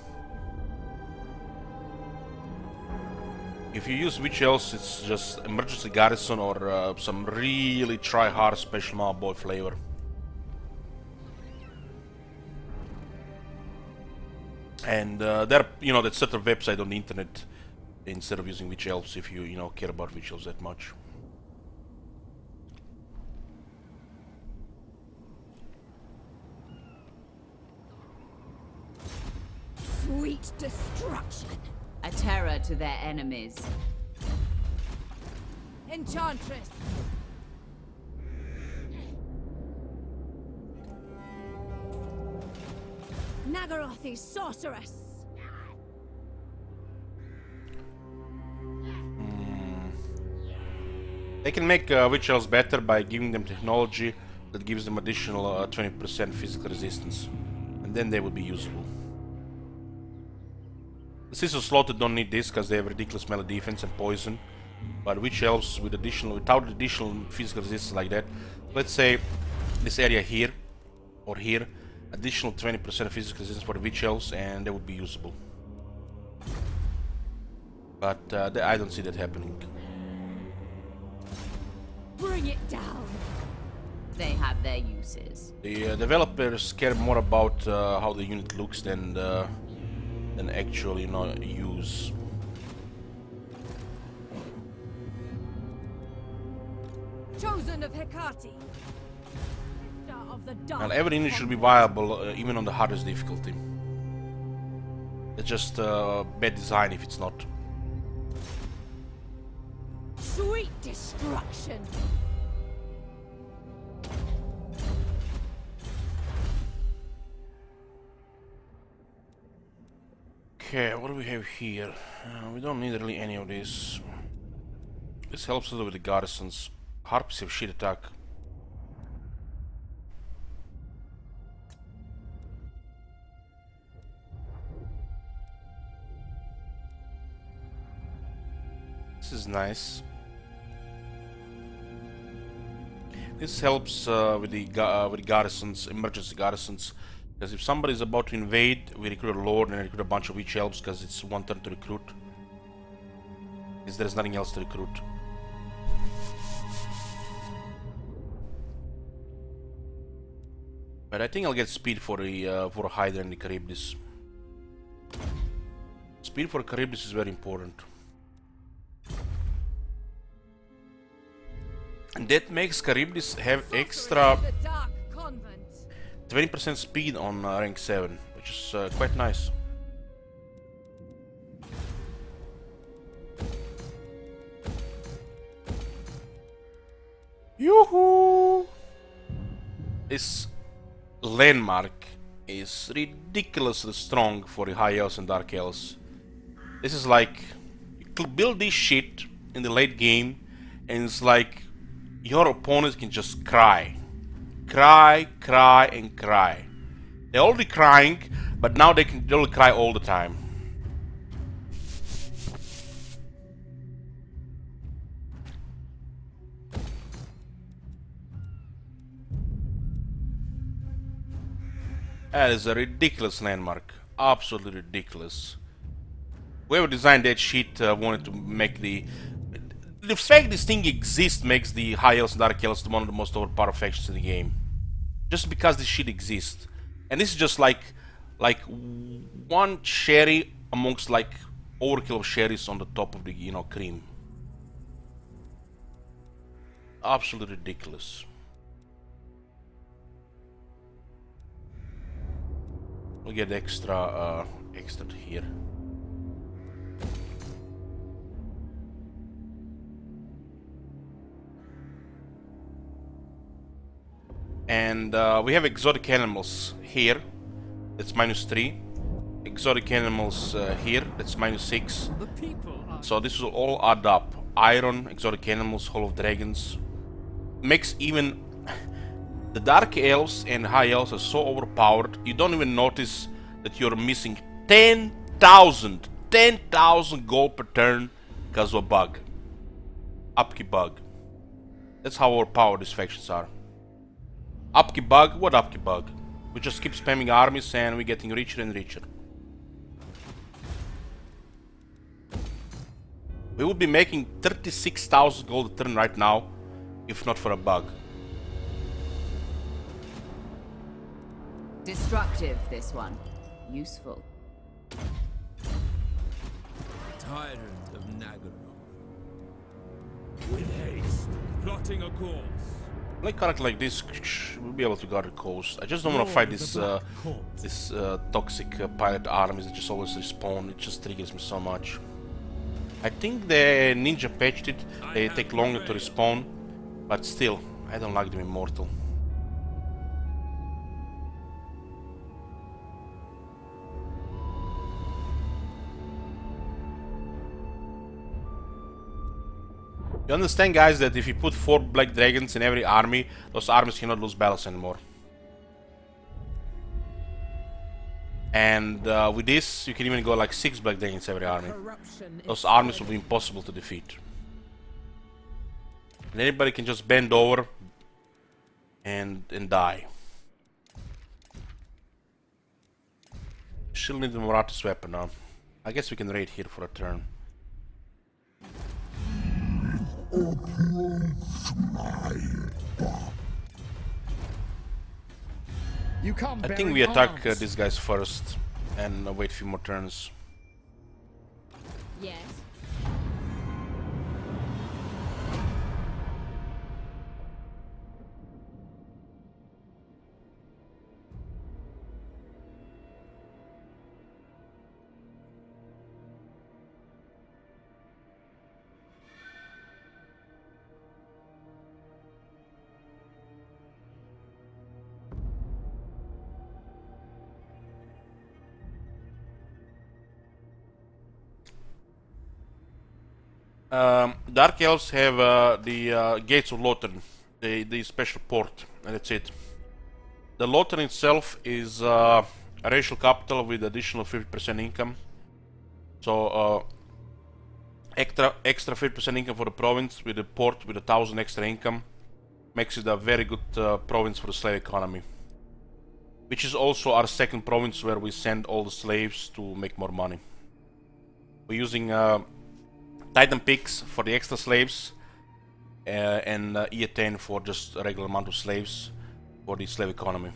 Speaker 1: If you use Witch Elves, it's just emergency garrison or some really try-hard special Malboy flavor. And there are, you know, that certain website on the internet instead of using Witch Elves if you know, care about Witch Elves that much.
Speaker 2: Sweet destruction.
Speaker 5: A terror to their enemies.
Speaker 2: Enchantress. Nagarathi sorceress.
Speaker 1: They can make Witch Elves better by giving them technology that gives them additional 20% physical resistance, and then they will be usable. The Sisters of Slaughter don't need this because they have ridiculous melee defense and poison, but Witch Elves with without additional physical resistance like that, let's say this area here or here, additional 20% physical resistance for the Witch Elves, and they would be usable. But I don't see that happening.
Speaker 2: Bring it down.
Speaker 5: They have their uses.
Speaker 1: The developers care more about how the unit looks than actually, you know, use.
Speaker 2: Chosen of Hecate. Sister of the dark.
Speaker 1: And every unit should be viable, even on the hardest difficulty. It's just bad design if it's not.
Speaker 2: Sweet destruction.
Speaker 1: Okay, what do we have here? We don't need really any of this. This helps a little with the garrisons. Harpies have shit attack. This is nice. This helps with the garrisons, emergency garrisons. Because if somebody is about to invade, we recruit a Lord and recruit a bunch of Witch Elves because it's one turn to recruit. Because there's nothing else to recruit. But I think I'll get speed for a Hydra and the Charybdis. Speed for Charybdis is very important. And that makes Charybdis have extra
Speaker 2: The Dark Convent.
Speaker 1: 20% speed on rank 7, which is quite nice. Yoo-hoo! This landmark is ridiculously strong for the high elves and dark elves. This is like, you build this shit in the late game, and it's like your opponents can just cry. Cry, cry, and cry. They're already crying, but now they'll cry all the time. That is a ridiculous landmark. Absolutely ridiculous. Whoever designed that shit wanted to make the fact this thing exists makes the High Elves and Dark Elves one of the most overpowered factions in the game. Just because this shit exists. And this is just like one sherry amongst like overkill of sherries on the top of the, you know, cream. Absolutely ridiculous. We'll get extra here. And we have exotic animals here. That's -3. Exotic animals here. That's -6.
Speaker 4: The people are
Speaker 1: So this will all add up. Iron, exotic animals, Hall of Dragons. Makes even the Dark Elves and High Elves are so overpowered, you don't even notice that you're missing 10,000 gold per turn because of a bug. Upkeep bug. That's how overpowered these factions are. Upkeep bug? What upkeep bug? We just keep spamming armies and we're getting richer and richer. We would be making 36,000 gold a turn right now, if not for a bug.
Speaker 5: Destructive, this one. Useful.
Speaker 3: Tyrant of Nagaroth. With haste, plotting a course.
Speaker 1: Like character like this, we'll be able to guard the coast. I just don't want to fight this toxic pilot armies that just always respawn. It just triggers me so much. I think the ninja patched it. They take longer to respawn, but still, I don't like them immortal. You understand, guys, that if you put 4 black dragons in every army, those armies cannot lose battles anymore. And with this, you can even go like 6 black dragons every army.
Speaker 2: Corruption is
Speaker 1: Those armies will be impossible to defeat. And anybody can just bend over and die. Still need the Moratis weapon now. I guess we can raid here for a turn.
Speaker 4: You come
Speaker 1: I think
Speaker 4: bearing
Speaker 1: we attack
Speaker 4: arms.
Speaker 1: these guys first and wait a few more turns.
Speaker 5: Yes. Dark Elves have the Gates of Lothern, the special port, and that's it. The Lothern itself is a racial capital with additional 50% income. So extra 50% income for the province with the port with 1,000 extra income makes it a very good province for the slave economy. Which is also our second province where we send all the slaves to make more money. We're using Titan picks for the extra slaves and E10 for just a regular amount of slaves for the slave economy.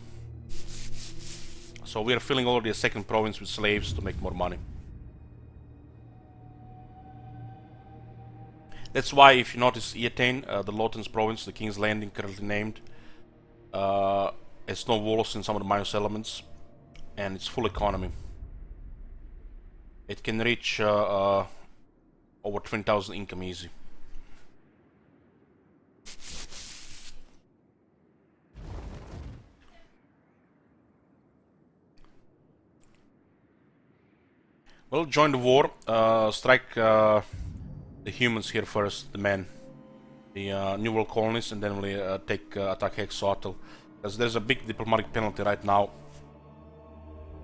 Speaker 5: So we are filling already a second province with slaves to make more money. That's why, if you notice, Eataine, the Lothern's province, the King's Landing, currently named, has no walls in some of the minus elements, and it's full economy. It can reach over 20,000 income easy. Well, join the war, strike the humans here first, the men, the New World colonies, and then we'll attack Hexotl. Because there's a big diplomatic penalty right now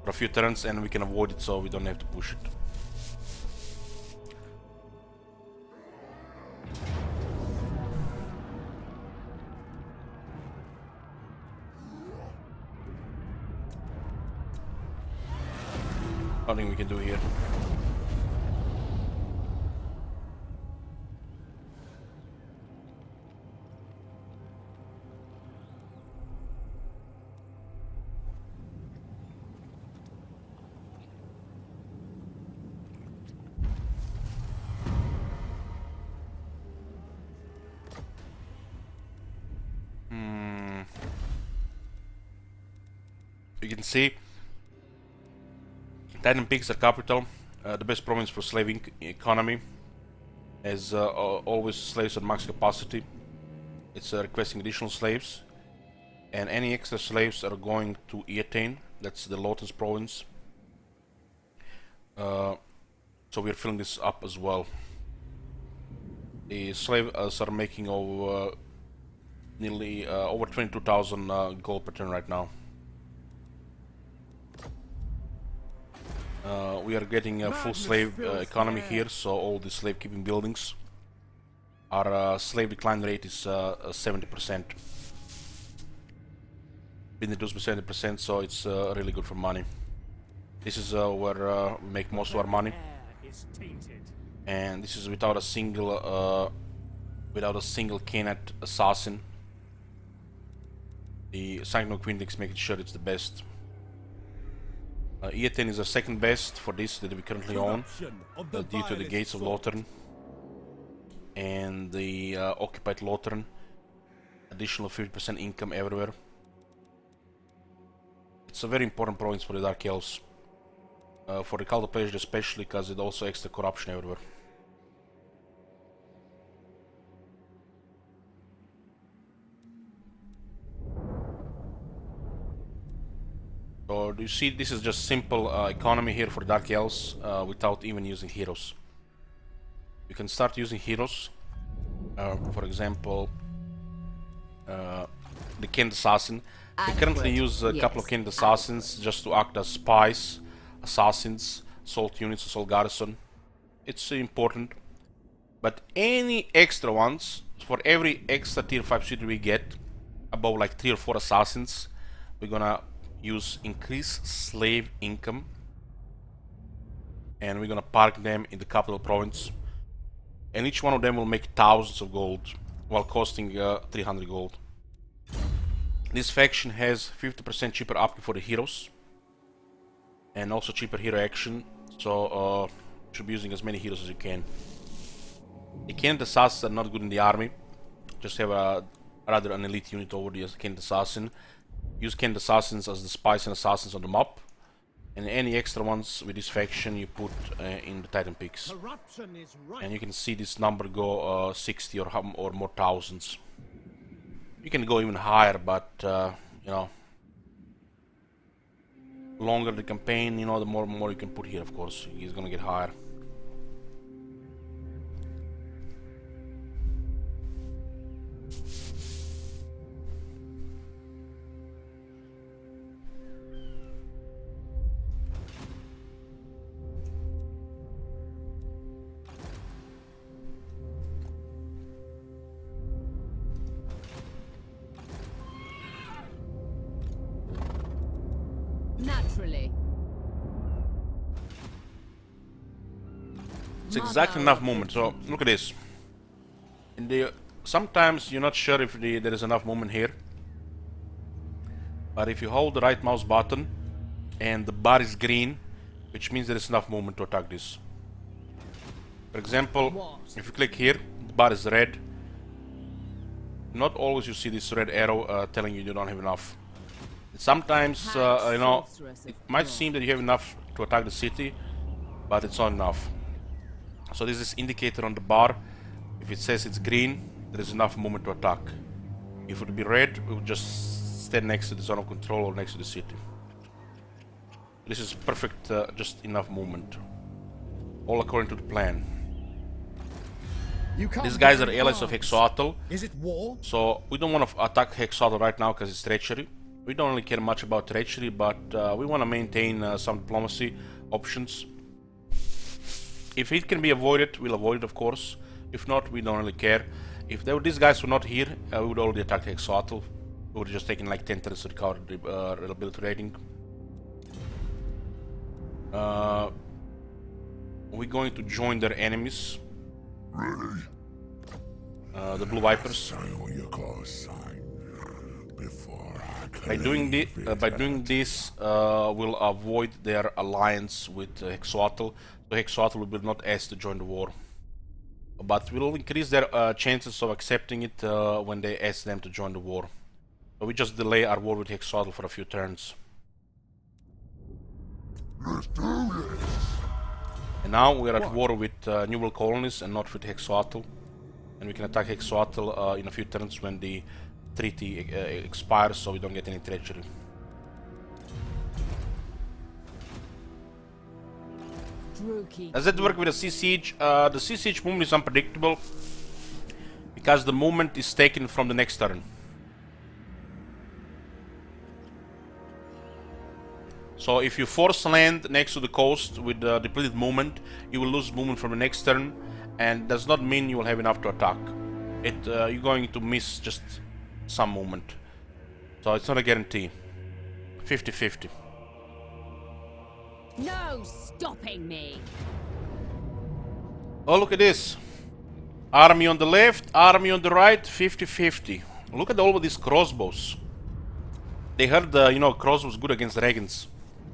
Speaker 5: for a few turns, and we can avoid it, so we don't have to push it. Nothing we can do here. You can see Titan Peaks, the capital, the best province for slave economy, has always slaves at max capacity. It's requesting additional slaves, and any extra slaves are going to Eataine, that's the Lothern's province. So we're filling this up as well. The slaves are making over nearly over 22,000 gold per turn right now. We are getting a full slave economy here, so all the slave keeping buildings. Our slave decline rate is 70%. Been reduced by 70%, so it's really good for money. This is where we make most of our money, and this is without a single Khainite assassin. The Sanctum Quindex making sure it's the best. Eataine is the second best for this that we currently own, due to the Gates of Lothern and the occupied Lothern. Additional 50% income everywhere. It's a very important province for the Dark Elves, for the Cult of Pleasure especially, because it also extra corruption everywhere. So do you see, this is just simple economy here for Dark Elves, without even using heroes. You can start using heroes, for example, the Khainite Assassin. We currently use a couple of Khainite Assassins just to act as spies, assassins, assault units, assault garrison. It's important. But any extra ones, for every extra tier 5 suit we get, above like 3 or 4 assassins, we're gonna use increased slave income, and we're gonna park them in the capital province, and each one of them will make thousands of gold while costing 300 gold. This faction has 50% cheaper upkeep for the heroes, and also cheaper hero action, so should be using as many heroes as you can. The Khainite Assassins are not good in the army, just have a rather an elite unit over the Khainite Assassin. Use Khainite Assassins as the spies and assassins on the map, and any extra ones with this faction you put in the Titan Peaks. And you can see this number go 60 or more thousands. You can go even higher, but you know, longer the campaign, you know, the more you can put here. Of course, he's gonna get higher.
Speaker 2: Naturally.
Speaker 5: It's exactly enough movement. So look at this. In the sometimes you're not sure if there is enough movement here, but if you hold the right mouse button and the bar is green, which means there is enough movement to attack this. For example, if you click here, the
Speaker 1: bar is red. Not always you see this red arrow telling you don't have enough. Sometimes, you know, it might seem that you have enough to attack the city, but it's not enough. So this is indicator on the bar. If it says it's green, there is enough movement to attack. If it would be red, we would just stand next to the zone of control or next to the city. This is perfect, just enough movement. All according to the plan.
Speaker 4: You come
Speaker 1: These guys
Speaker 4: from
Speaker 1: are allies of
Speaker 4: France.
Speaker 1: Hexoatl,
Speaker 4: Is it war?
Speaker 1: so we don't want to attack Hexoatl right now because it's treachery. We don't really care much about treachery, but we want to maintain some diplomacy options. If it can be avoided, we'll avoid it, of course. If not, we don't really care. If these guys were not here, we would already attack Hexoatl. We would have just taken like 10 turns to recover the reliability rating. We're going to join their enemies. The Blue Vipers. By doing this, we'll avoid their alliance with Hexoatl. So Hexoatl will not ask to join the war, but we'll increase their chances of accepting it when they ask them to join the war. So we just delay our war with Hexoatl for a few turns. And now we're at war with New World colonies and not with Hexoatl. And we can attack Hexoatl in a few turns when the treaty expires, so we don't get any treachery. Does that work with the Sea Siege? The Sea Siege movement is unpredictable because the movement is taken from the next turn. So if you force land next to the coast with depleted movement, you will lose movement from the next turn, and does not mean you will have enough to attack. You're going to miss just some movement. So it's not a guarantee. 50-50.
Speaker 7: No stopping me.
Speaker 1: Oh, look at this. Army on the left, army on the right, 50-50. Look at all of these crossbows. They heard, you know, crossbows good against dragons.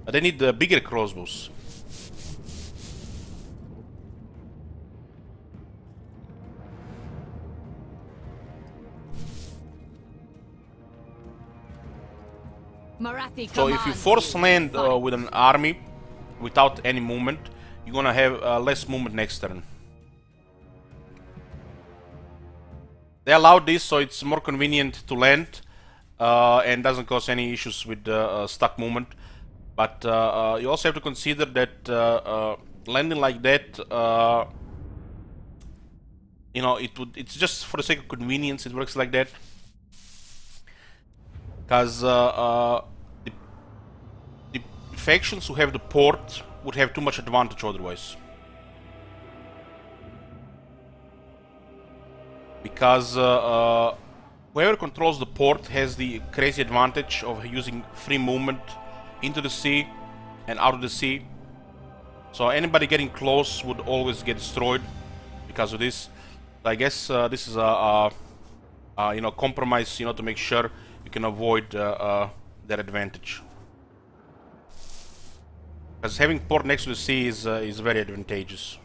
Speaker 1: But they need the bigger crossbows.
Speaker 7: Marathi
Speaker 1: So if you force land with an army without any movement, you're gonna have less movement next turn. They allowed this so it's more convenient to land and doesn't cause any issues with stuck movement. But you also have to consider that landing like that, you know, it's just for the sake of convenience. It works like that because the factions who have the port would have too much advantage otherwise. Because whoever controls the port has the crazy advantage of using free movement into the sea and out of the sea. So anybody getting close would always get destroyed because of this. I guess this is a you know, compromise, you know, to make sure you can avoid that advantage. Because having port next to the sea is very advantageous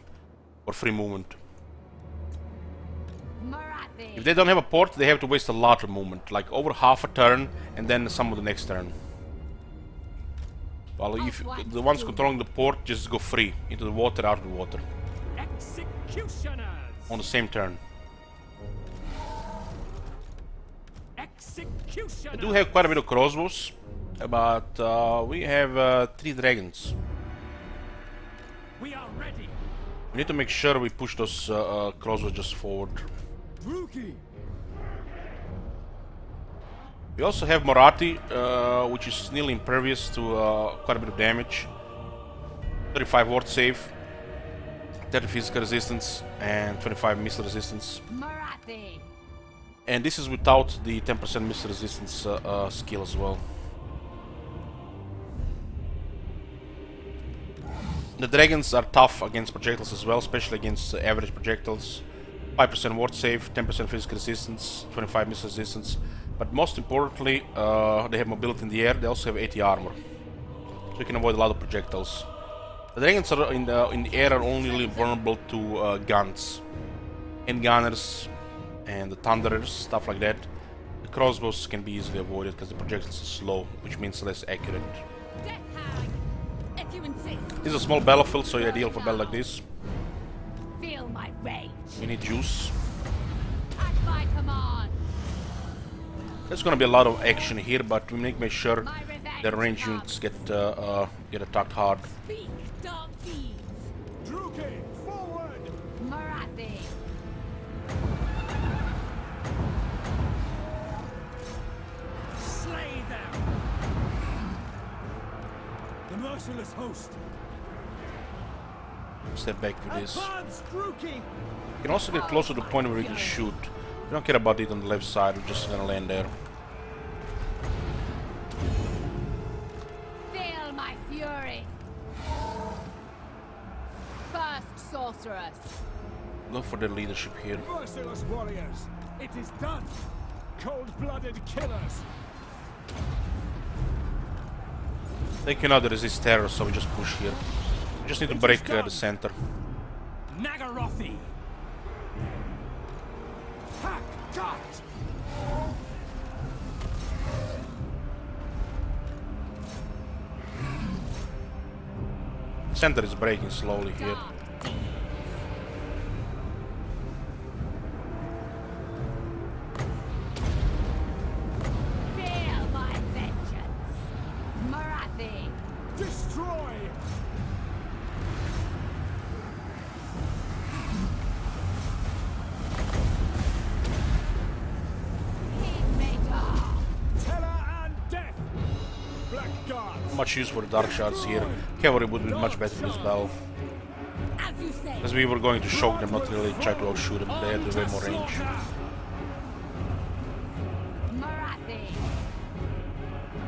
Speaker 1: for free movement. If they don't have a port, they have to waste a lot of movement, like over half a turn and then some of the next turn. Well, if the ones controlling the port just go free into the water, out of the water
Speaker 3: Executioners!
Speaker 1: on the same turn.
Speaker 3: Executioners!
Speaker 1: I do have quite a bit of crossbows, but we have 3 dragons.
Speaker 3: We are ready.
Speaker 1: We need to make sure we push those crossbows just forward.
Speaker 4: Druki.
Speaker 1: We also have Marathi, which is nearly impervious to quite a bit of damage. 35 ward save, 30 physical resistance, and 25 missile resistance.
Speaker 7: Marathi.
Speaker 1: And this is without the 10% missile resistance skill as well. The dragons are tough against projectiles as well, especially against average projectiles. 5% ward save, 10% physical resistance, 25 missile resistance. But most importantly, they have mobility in the air. They also have 80 armor, so you can avoid a lot of projectiles. The dragons are in the air are only vulnerable to guns.
Speaker 5: handgunners and the thunderers, stuff like that. The crossbows can be easily avoided because the projectiles are slow, which means less accurate.
Speaker 7: Death hag, if you insist.
Speaker 5: This is a small battlefield, so ideal for battle like this.
Speaker 7: Feel my rage.
Speaker 5: You need juice.
Speaker 7: At my command.
Speaker 5: There's gonna be a lot of action here, but we make sure
Speaker 7: My revenge
Speaker 5: the range
Speaker 7: comes.
Speaker 5: units get attacked hard.
Speaker 7: Speak dark deeds.
Speaker 4: Druki, forward!
Speaker 7: Marathi.
Speaker 4: Slay them! The merciless host!
Speaker 5: Step back with this.
Speaker 4: Advance, Druki!
Speaker 5: You can also get closer to the point where we can shoot. We don't care about it on the left side, we're just gonna land there.
Speaker 7: Feel my fury. First sorceress.
Speaker 5: Look for their leadership here.
Speaker 4: Merciless warriors! It is done! Cold-blooded killers!
Speaker 5: They cannot resist terror, so we just push here. We just need to break the center.
Speaker 4: Nagarothi! Hack! Cut!
Speaker 5: Center is breaking slowly here.
Speaker 7: Dark deeds. Feel my vengeance. Marathi.
Speaker 4: Destroy!
Speaker 7: Heed me, dog.
Speaker 4: Terror and death! Blackguards!
Speaker 5: Much use for the dark shards here. Cavalry would be much better in this battle.
Speaker 7: As you say.
Speaker 5: Because we were going to shock them, not really try to outshoot them. They had way more range.
Speaker 7: Marathi.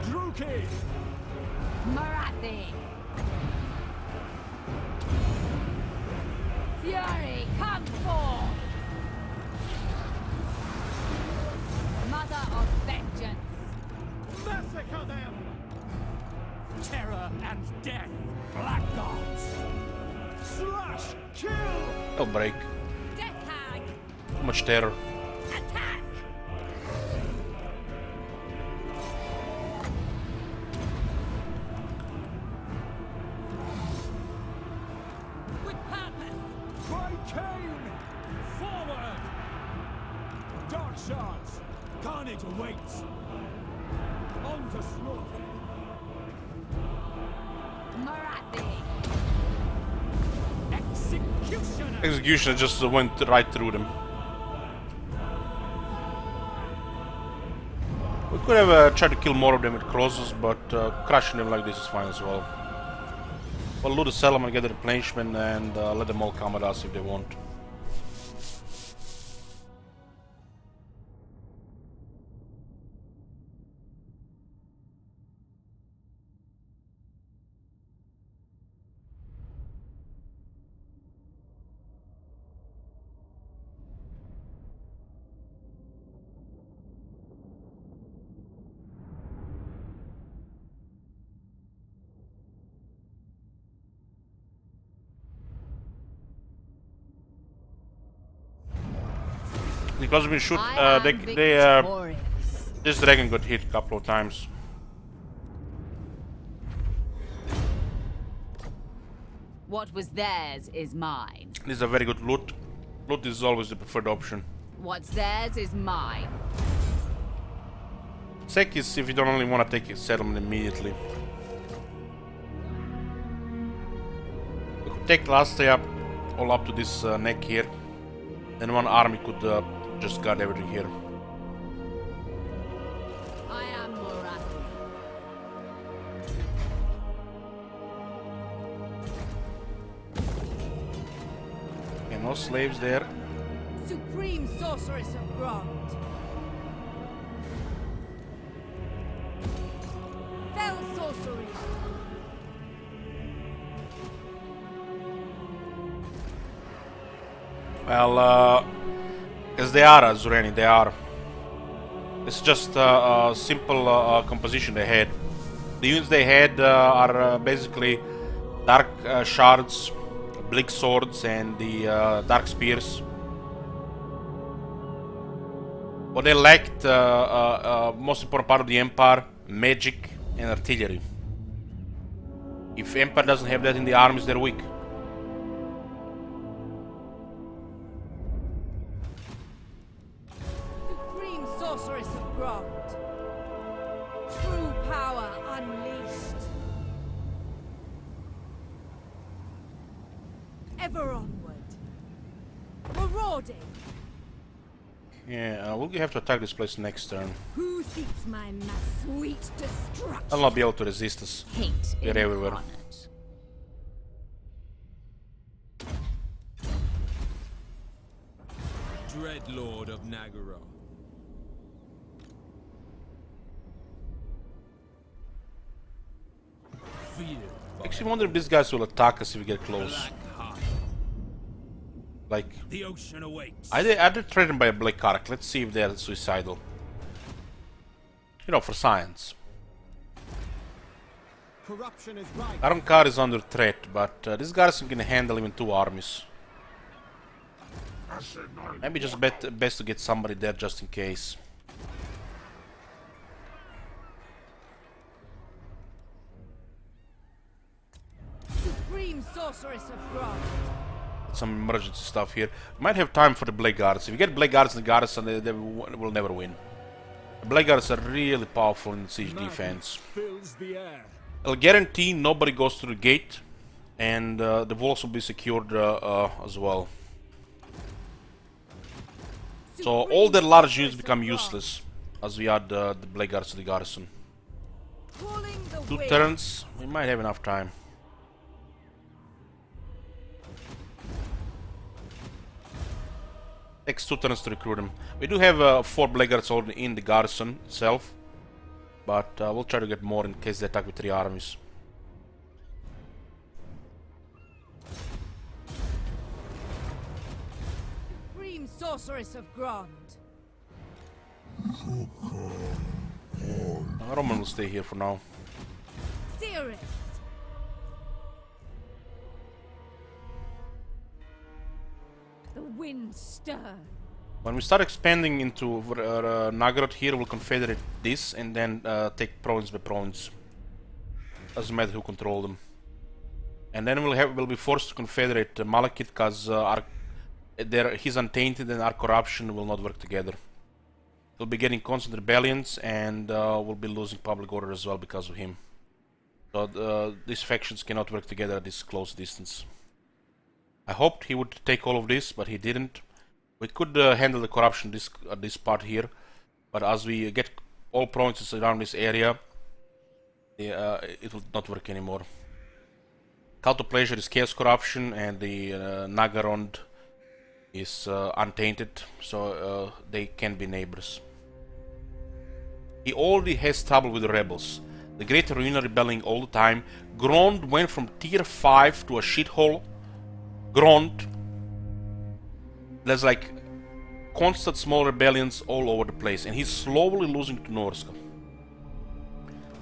Speaker 4: Druki!
Speaker 7: Marathi. Fury, come forth. Mother of vengeance.
Speaker 4: Massacre them! Terror and death! Blackguards! Slash! Kill!
Speaker 5: They'll break.
Speaker 7: Death hag.
Speaker 5: Too much terror.
Speaker 7: Attack. With purpose.
Speaker 4: By Cain! Forward! Dark shards! Carnage awaits! On to slaughter!
Speaker 7: Marathi.
Speaker 4: Executioner!
Speaker 5: Executioner just went right through them. We could have tried to kill more of them with crosses, but crushing them like this is fine as well. We'll loot the settlement, get the replenishment, and let them all come at us if they want. Because we shoot, this dragon got hit a couple of times.
Speaker 7: What was theirs is mine.
Speaker 5: This is a very good loot. Loot is always the preferred option.
Speaker 7: What's theirs is mine.
Speaker 5: Sec is if you don't only want to take a settlement immediately. We could take Lastia all up to this neck here. Then one army could just guard everything here.
Speaker 7: I am Marathi.
Speaker 5: Okay, no slaves there.
Speaker 2: Supreme sorceress of Grant. Fell sorcery.
Speaker 5: Well, as they are, Zurani, they are. It's just a simple composition they had. The units they had are basically dark shards, bleak swords, and the dark spears.
Speaker 1: But they lacked most important part of the Empire, magic and artillery. If Empire doesn't have that in the armies, they're weak.
Speaker 2: Supreme sorceress of Grond. True power unleashed. Ever onward. Marauding.
Speaker 1: Yeah, we'll have to attack this place next turn.
Speaker 2: Who seeks my sweet destruction?
Speaker 1: I'll not be able to resist us.
Speaker 7: Hate
Speaker 1: They're everywhere.
Speaker 7: incarnate.
Speaker 3: Dreadlord of Nagara. Fear.
Speaker 1: Actually, wonder if these guys will attack us if we get close.
Speaker 3: Black Heart.
Speaker 1: Like,
Speaker 3: The ocean awaits.
Speaker 1: I did threatened by a Black Ark. Let's see if they're suicidal. You know, for science.
Speaker 4: Corruption is right.
Speaker 1: Arankar is under threat, but this garrison can handle even 2 armies. Maybe just best to get somebody there just in case.
Speaker 2: Supreme sorceress of Grond.
Speaker 1: Some emergency stuff here. Might have time for the Black Guards. If you get Black Guards in the garrison, they will never win. The Black Guards are really powerful in siege defense.
Speaker 4: Fills the air.
Speaker 1: I'll guarantee nobody goes through the gate, and the walls will be secured as well. So all the large units become useless as we add the Black Guards to the garrison.
Speaker 2: Calling the
Speaker 1: 2
Speaker 2: wind.
Speaker 1: turns, we might have enough time. Takes 2 turns to recruit them. We do have 4 Black Guards already in the garrison itself, but we'll try to get more in case they attack with 3 armies.
Speaker 2: Supreme sorceress of Grond.
Speaker 1: Roman will stay here for now.
Speaker 2: Cirrus. The wind stir.
Speaker 1: When we start expanding into Nagorod here, we'll confederate this and then take province by province. Doesn't matter who control them. And then we'll be forced to confederate Malekith because he's untainted and our corruption will not work together. We'll be getting constant rebellions and we'll be losing public order as well because of him. So these factions cannot work together at this close distance. I hoped he would take all of this, but he didn't. We could handle the corruption this part here, but as we get all provinces around this area, it will not work anymore. Cult of Pleasure is Chaos Corruption, and the Nagarond is Untainted, so they can be neighbors. He already has trouble with the rebels. The Great Ruin are rebelling all the time. Grond went from tier 5 to a shithole. Grond. There's like constant small rebellions all over the place, and he's slowly losing to Norska.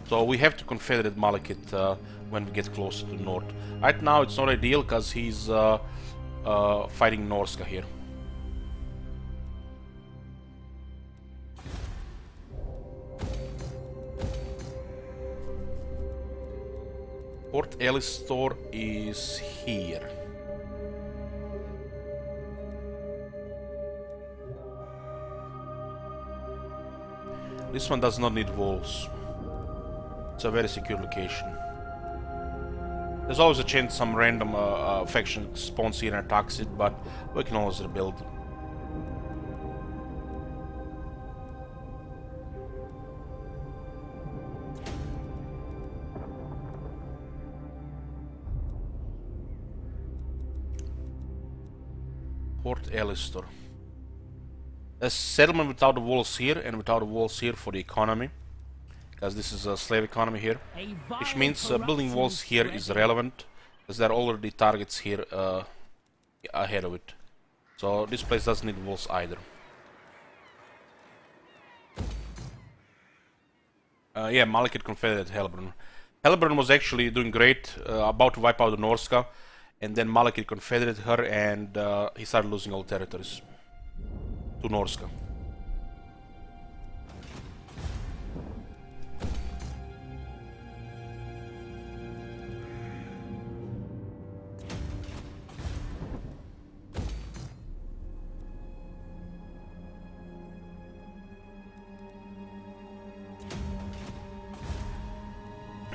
Speaker 1: So we have to confederate Malekith when we get closer to the north. Right now it's not ideal because he's fighting Norska here. Port Elistor is here. This one does not need walls. It's a very secure location. There's always a chance some random faction spawns here and attacks it, but we can always rebuild. Port Elistor. A settlement without the walls here and without the walls here for the economy, because this is a slave economy here, which means building walls here is relevant because there are already targets here ahead of it. So this place doesn't need walls either. Yeah, Malekith confederate Helbron. Helbron was actually doing great, about to wipe out the Norska, and then Malekith confederated her, and he started losing all territories to Norska.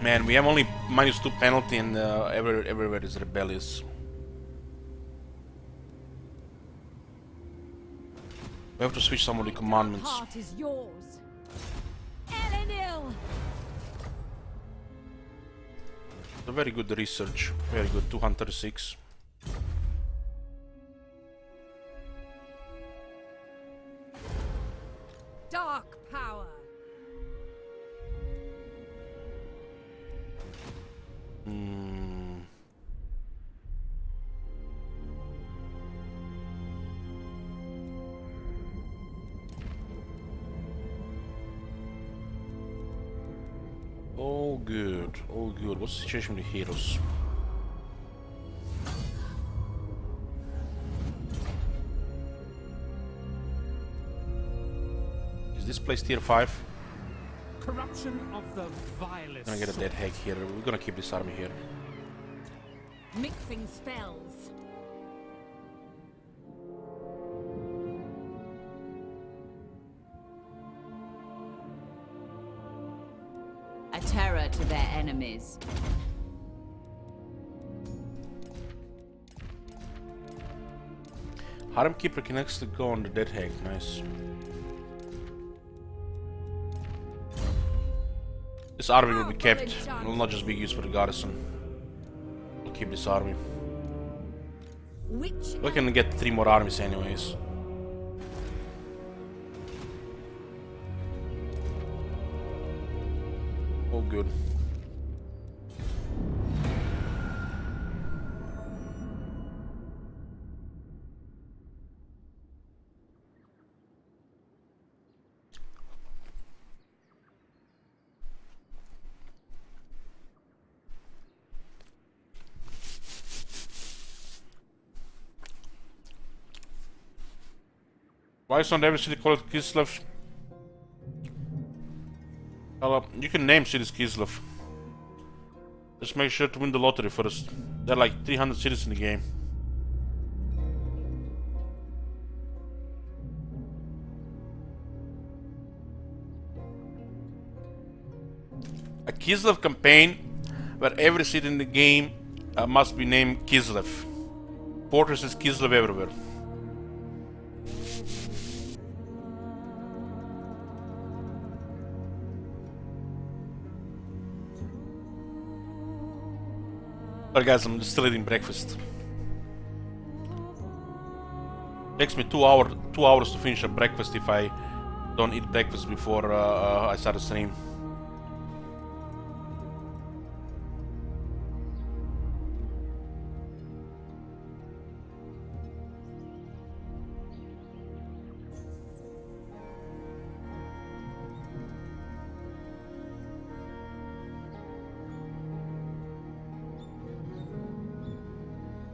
Speaker 5: Man, we have only -2 penalty and everywhere is rebellious. We have to switch some of the commandments.
Speaker 2: Heart is yours. Elenil!
Speaker 5: A very good research, very good, 236.
Speaker 2: Dark power.
Speaker 5: All good, all good. What's the situation with the heroes? Is this place tier 5?
Speaker 4: Corruption of the vilest.
Speaker 5: Gonna get a dead hag here. We're gonna keep this army here.
Speaker 7: Mixing spells. A terror to their enemies.
Speaker 5: Harem Keeper can actually go on the dead hag. Nice. This army will be kept. It will not just be used for the garrison. We'll keep this army.
Speaker 2: Which
Speaker 5: We can get 3 more armies anyways. All good. Why is not every city called Kislev? Well, you can name cities Kislev. Just make sure to win the lottery first. There are like 300 cities in the game. A Kislev campaign where every city in the game must be named Kislev. Fortresses Kislev everywhere. Alright guys, I'm still eating breakfast. Takes me 2 hours to finish a breakfast if I don't eat breakfast before I start the stream.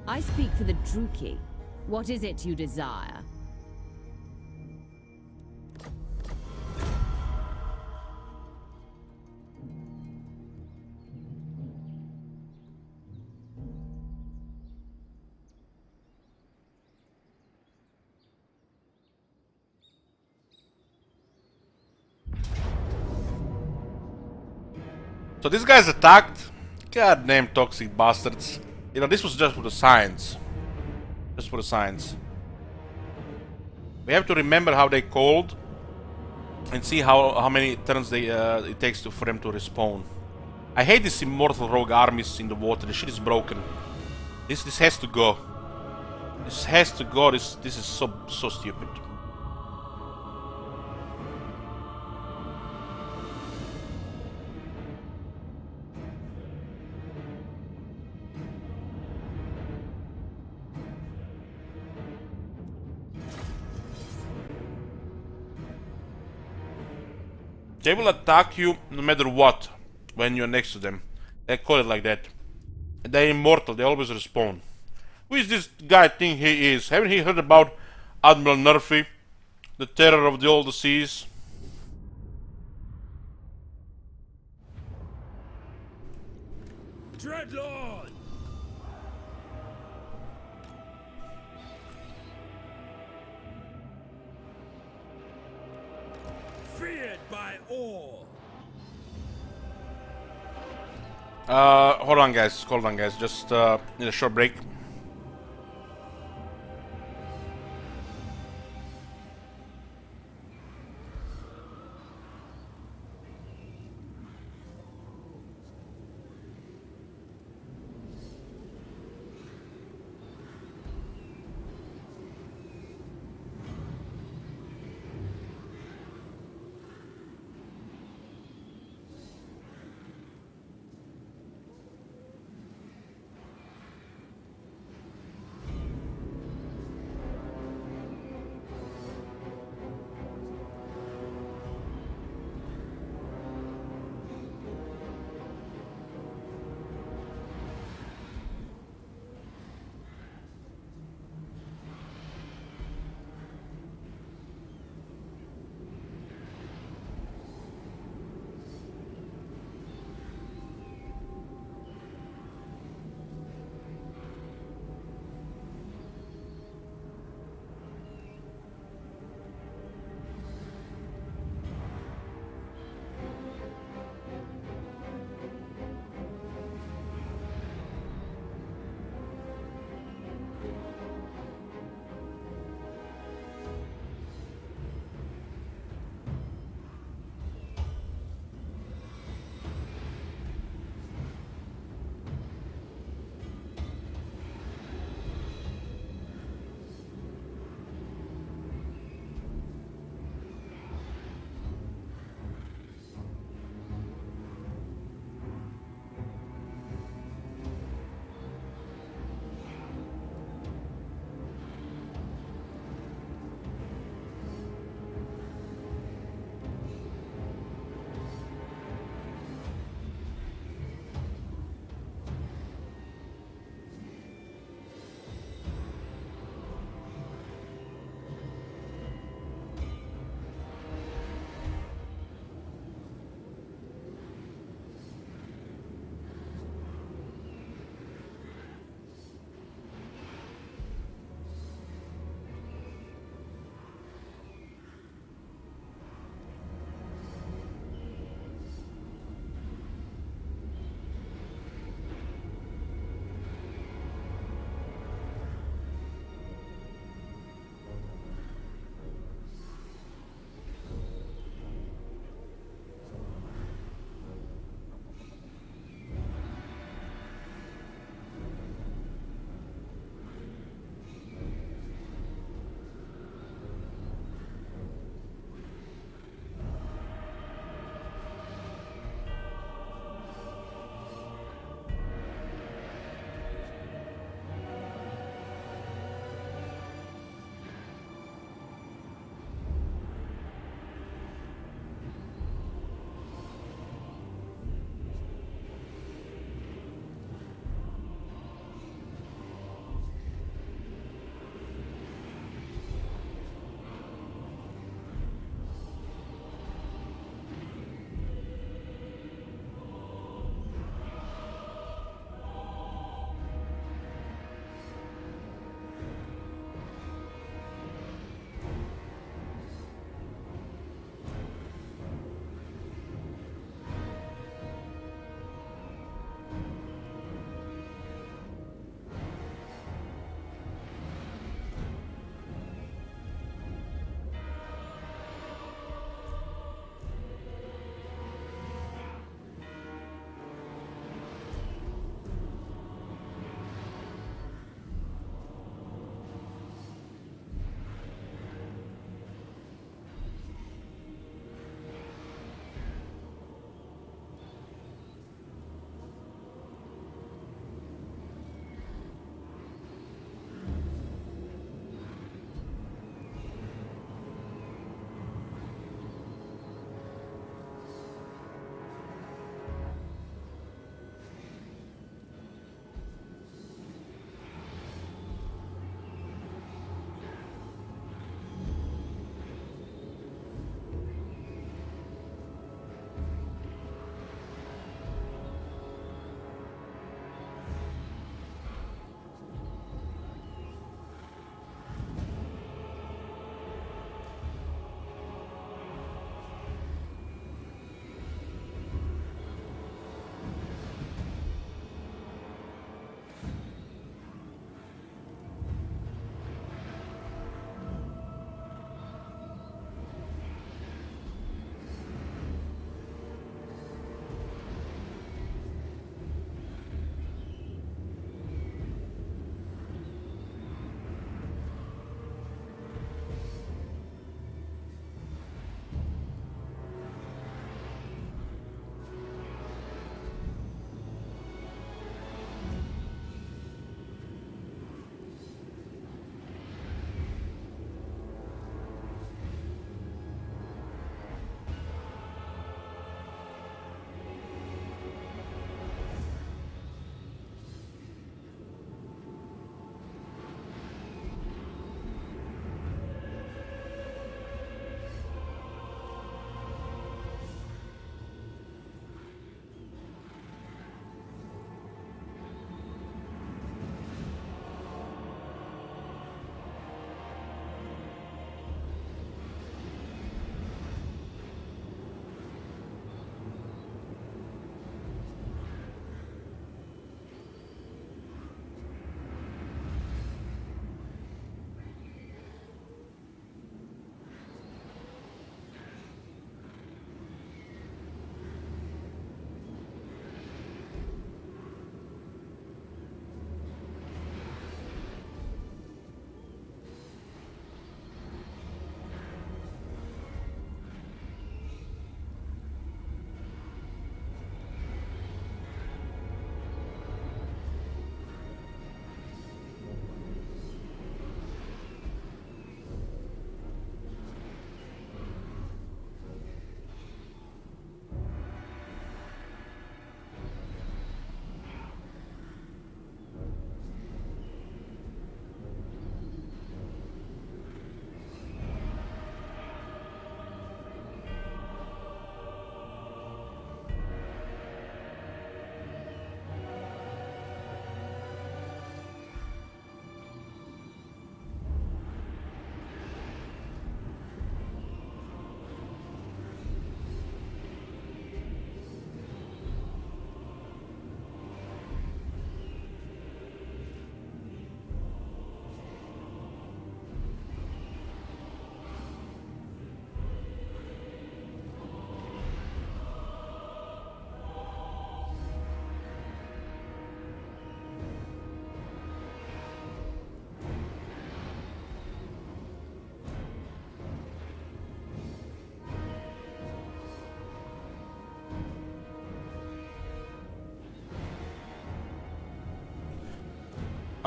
Speaker 7: I speak for the Druki. What is it you desire?
Speaker 5: So these guys attacked. Goddamn toxic bastards. You know, this was just for the science. Just for the science. We have to remember how they called and see how many turns it takes for them to respawn. I hate these immortal rogue armies in the water. The shit is broken. This has to go. This has to go. This is so stupid. They will attack you no matter what when you're next to them. They call it like that. They're immortal, they always respawn. Who is this guy think he is? Haven't he heard about Admiral Nerfy? The terror of all the seas?
Speaker 3: Dreadlord! Feared by all.
Speaker 5: Hold on, guys. Hold on, guys. Just need a short break.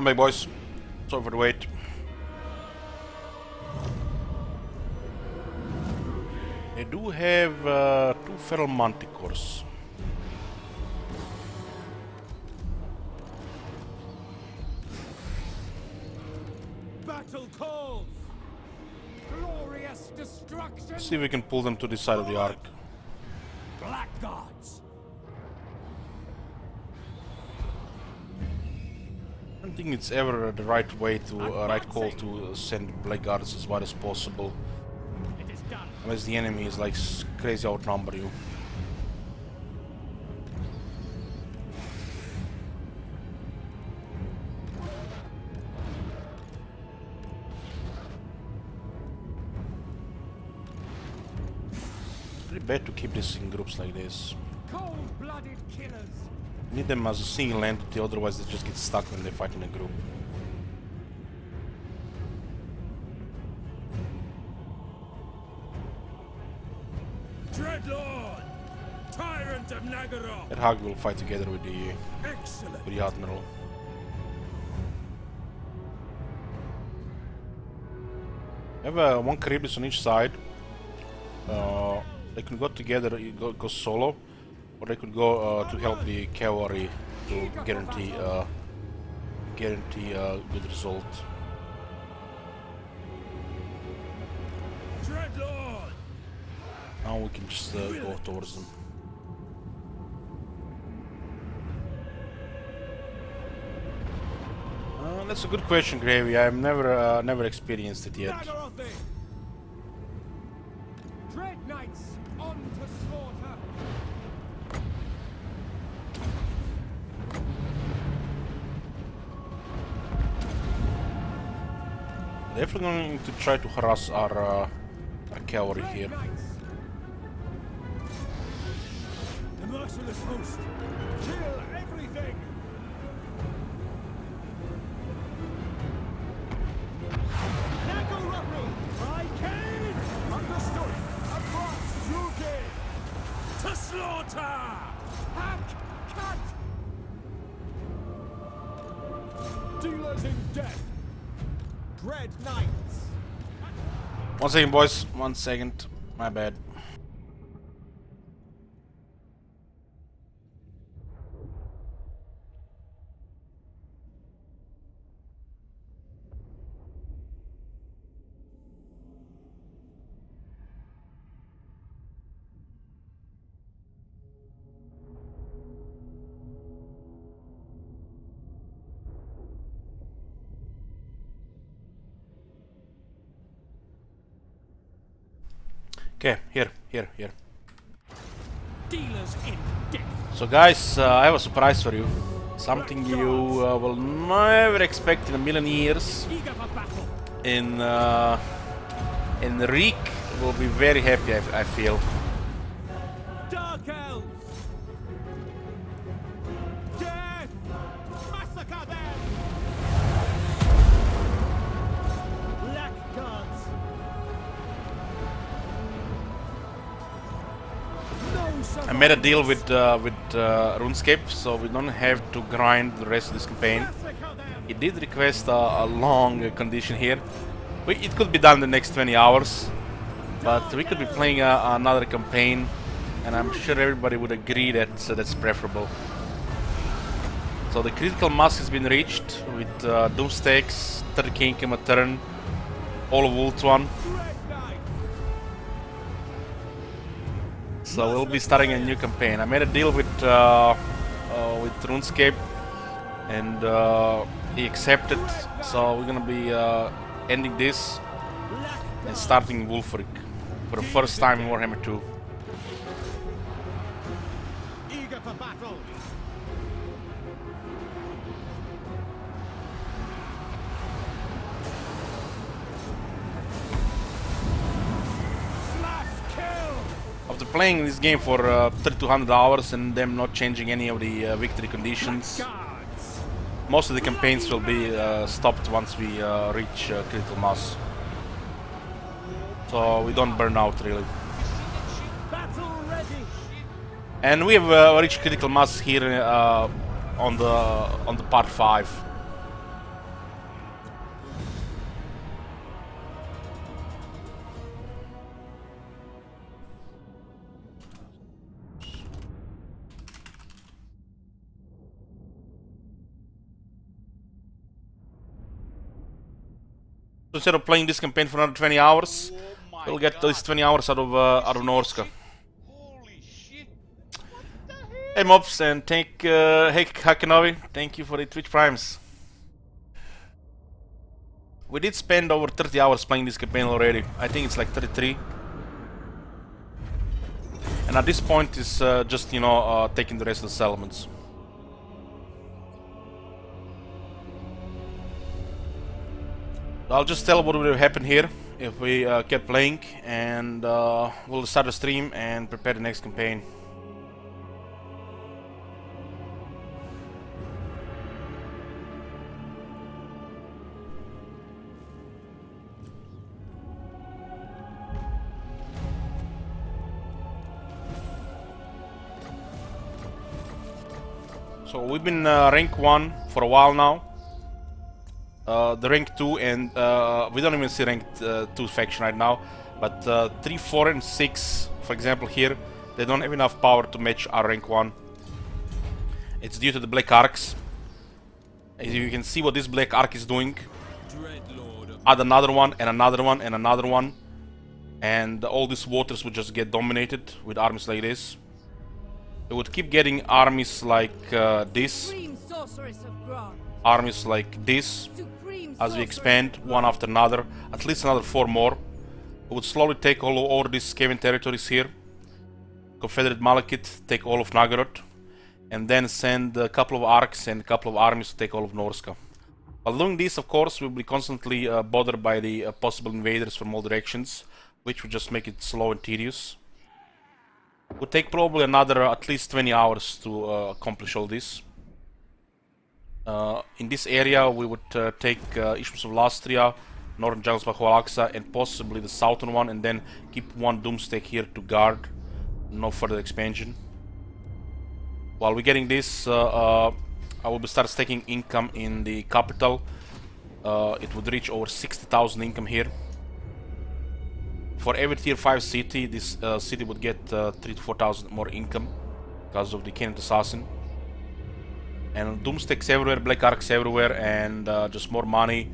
Speaker 5: I'm back, boys. Sorry for the wait. They do have 2 feral manticores.
Speaker 4: Battle calls! Glorious destruction!
Speaker 5: See if we can pull them to this side of the arc.
Speaker 4: Blackguards!
Speaker 5: I don't think it's ever the right way to right call to send blackguards as wide as possible,
Speaker 4: It is done.
Speaker 5: unless the enemy is like crazy outnumber you. It's pretty bad to keep this in groups like this.
Speaker 4: Cold-blooded killers!
Speaker 5: Need them as a single entity, otherwise they just get stuck when they fight in a group.
Speaker 3: Dreadlord! Tyrant of Naggaroth!
Speaker 5: That Hag will fight together with
Speaker 3: Excellent!
Speaker 5: the Admiral. We have one Charybdis on each side. They can go together, go solo, or they could go to help the cavalry to guarantee good result.
Speaker 3: Dreadlord!
Speaker 5: Now we can just go towards them. That's a good question, Gravy. I've never experienced it yet.
Speaker 4: Naggaroth! Dread knights, on to slaughter!
Speaker 5: They're definitely going to try to harass our cavalry
Speaker 4: Dread
Speaker 5: here.
Speaker 4: knights! The merciless host! Kill everything! I came! Understood! Advance, Druki!
Speaker 3: To slaughter!
Speaker 4: Hack! Cut! Dealers in death! Dread knights!
Speaker 5: 1 second, boys. 1 second. My bad. Okay, here.
Speaker 4: Dealers in death!
Speaker 5: So guys, I have a surprise for you. Something you will never expect in a million years.
Speaker 4: Eager for battle!
Speaker 5: Enrique will be very happy, I feel.
Speaker 4: Dark elves! Death! Massacre them! Blackguards!
Speaker 5: I made a deal with RuneScape, so we don't have to grind the rest of this campaign. He did request a long condition here. It could be done in the next 20 hours, but we could be playing another campaign, and I'm sure everybody would agree that that's preferable. So the critical mass has been reached with Doomstakes, 30k income a turn, all of Ultron. So we'll be starting a new campaign. I made a deal with RuneScape, and he accepted. So we're gonna be ending this and starting Wulfric for the first time in Warhammer 2.
Speaker 4: Eager for battle!
Speaker 5: After playing this game for 3200 hours and them not changing any of the victory conditions, most of the campaigns will be stopped once we reach critical mass. So we don't burn out really.
Speaker 4: Battle ready!
Speaker 5: And we have reached critical mass here on the part 5. So instead of playing this campaign for another 20 hours,
Speaker 6: Oh my
Speaker 5: we'll get
Speaker 6: God.
Speaker 5: those 20 hours out of Norska.
Speaker 6: Holy shit.
Speaker 5: Hey Mobs, and hey Hakenovi, thank you for the Twitch Primes. We did spend over 30 hours playing this campaign already. I think it's like 33. And at this point it's just, you know, taking the rest of the settlements. I'll just tell what would have happened here if we kept playing, and we'll start the stream and prepare the next campaign. So we've been rank 1 for a while now. The rank 2, and we don't even see rank 2 faction right now, but 3, 4 and 6, for example here, they don't have enough power to match our rank 1. It's due to the Black Arcs. As you can see what this Black Arc is doing.
Speaker 3: Dreadlord of
Speaker 5: Add another one and another one and another one, and all these waters would just get dominated with armies like this. It would keep getting armies like this,
Speaker 2: Supreme sorceress of Grant.
Speaker 5: armies like this,
Speaker 2: Supreme
Speaker 5: as we
Speaker 2: sorceress
Speaker 5: expand
Speaker 2: of
Speaker 5: one
Speaker 2: Grant.
Speaker 5: after another, at least another 4 more. We would slowly take all over these Skaven territories here. Confederate Malekith take all of Nagaroth, and then send a couple of arcs and a couple of armies to take all of Norska. While doing this, of course, we'll be constantly bothered by the possible invaders from all directions, which would just make it slow and tedious. It would take probably another at least 20 hours to accomplish all this. In this area we would take Isthmus of Lastria, Northern Jungles of Hualaxa, and possibly the southern one, and then keep one Doomstake here to guard no further expansion. While we're getting this, I will start staking income in the capital. It would reach over 60,000 income here. For every tier 5 city, this city would get 3,000 to 4,000 more income because of the Khainit Assassin. And Doomstakes everywhere, Black Arcs everywhere, and just more money,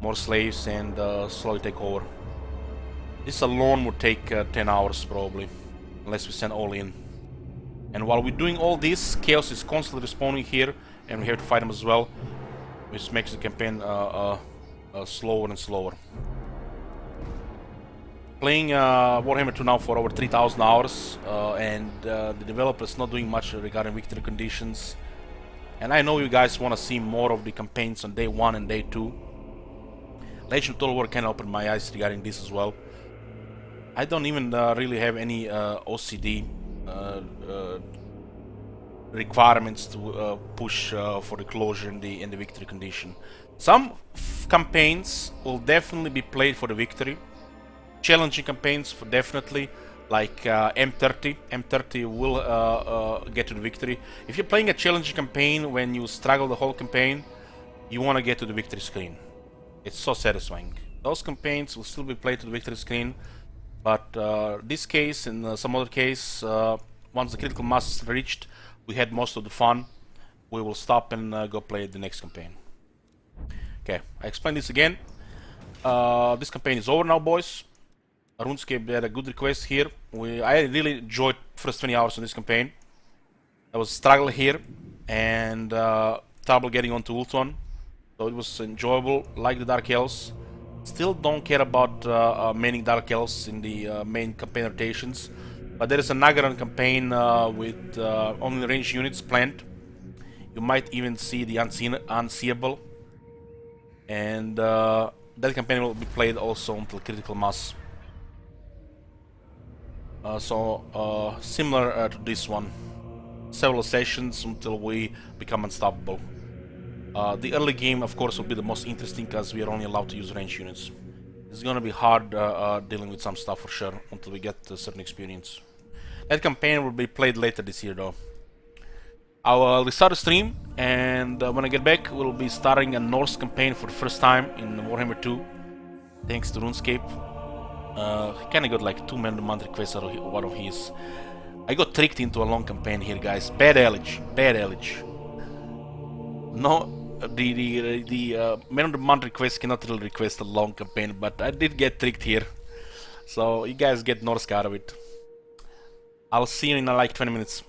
Speaker 5: more slaves, and slowly take over. This alone would take 10 hours probably, unless we send all in. And while we're doing all this, Chaos is constantly respawning here, and we have to fight them as well, which makes the campaign slower and slower. Playing Warhammer 2 now for over 3,000 hours, and the developer is not doing much regarding victory conditions. And I know you guys want to see more of the campaigns on day 1 and day 2. Legend of Total War kind of opened my eyes regarding this as well. I don't even really have any OCD requirements to push for the closure in the victory condition. Some campaigns will definitely be played for the victory. Challenging campaigns for definitely, like M30. M30 will get to the victory. If you're playing a challenging campaign when you struggle the whole campaign, you want to get to the victory screen. It's so satisfying. Those campaigns will still be played to the victory screen, but this case and some other case, once the critical mass is reached, we had most of the fun. We will stop and go play the next campaign. Okay, I explained this again. This campaign is over now, boys. RuneScape had a good request here. I really enjoyed first 20 hours on this campaign. I was struggling here and trouble getting onto Ultron, so it was enjoyable. Like the Dark Elves. Still don't care about maining Dark Elves in the main campaign rotations, but there is a Nagaran campaign with only ranged units planned. You might even see the Unseeable, and that campaign will be played also until critical mass. Similar to this one, several sessions until we become unstoppable. The early game, of course, will be the most interesting because we are only allowed to use ranged units. It's gonna be hard dealing with some stuff for sure until we get a certain experience. That campaign will be played later this year though. I will restart the stream, and when I get back, we'll be starting a Norse campaign for the first time in Warhammer 2, thanks to RuneScape. He kinda got like 2 man-to-month requests out of one of his. I got tricked into a long campaign here, guys. Bad Elige. Bad Elige. the Man of the Month request cannot really request a long campaign, but I did get tricked here. So you guys get Norsk out of it. I'll see you in like 20 minutes.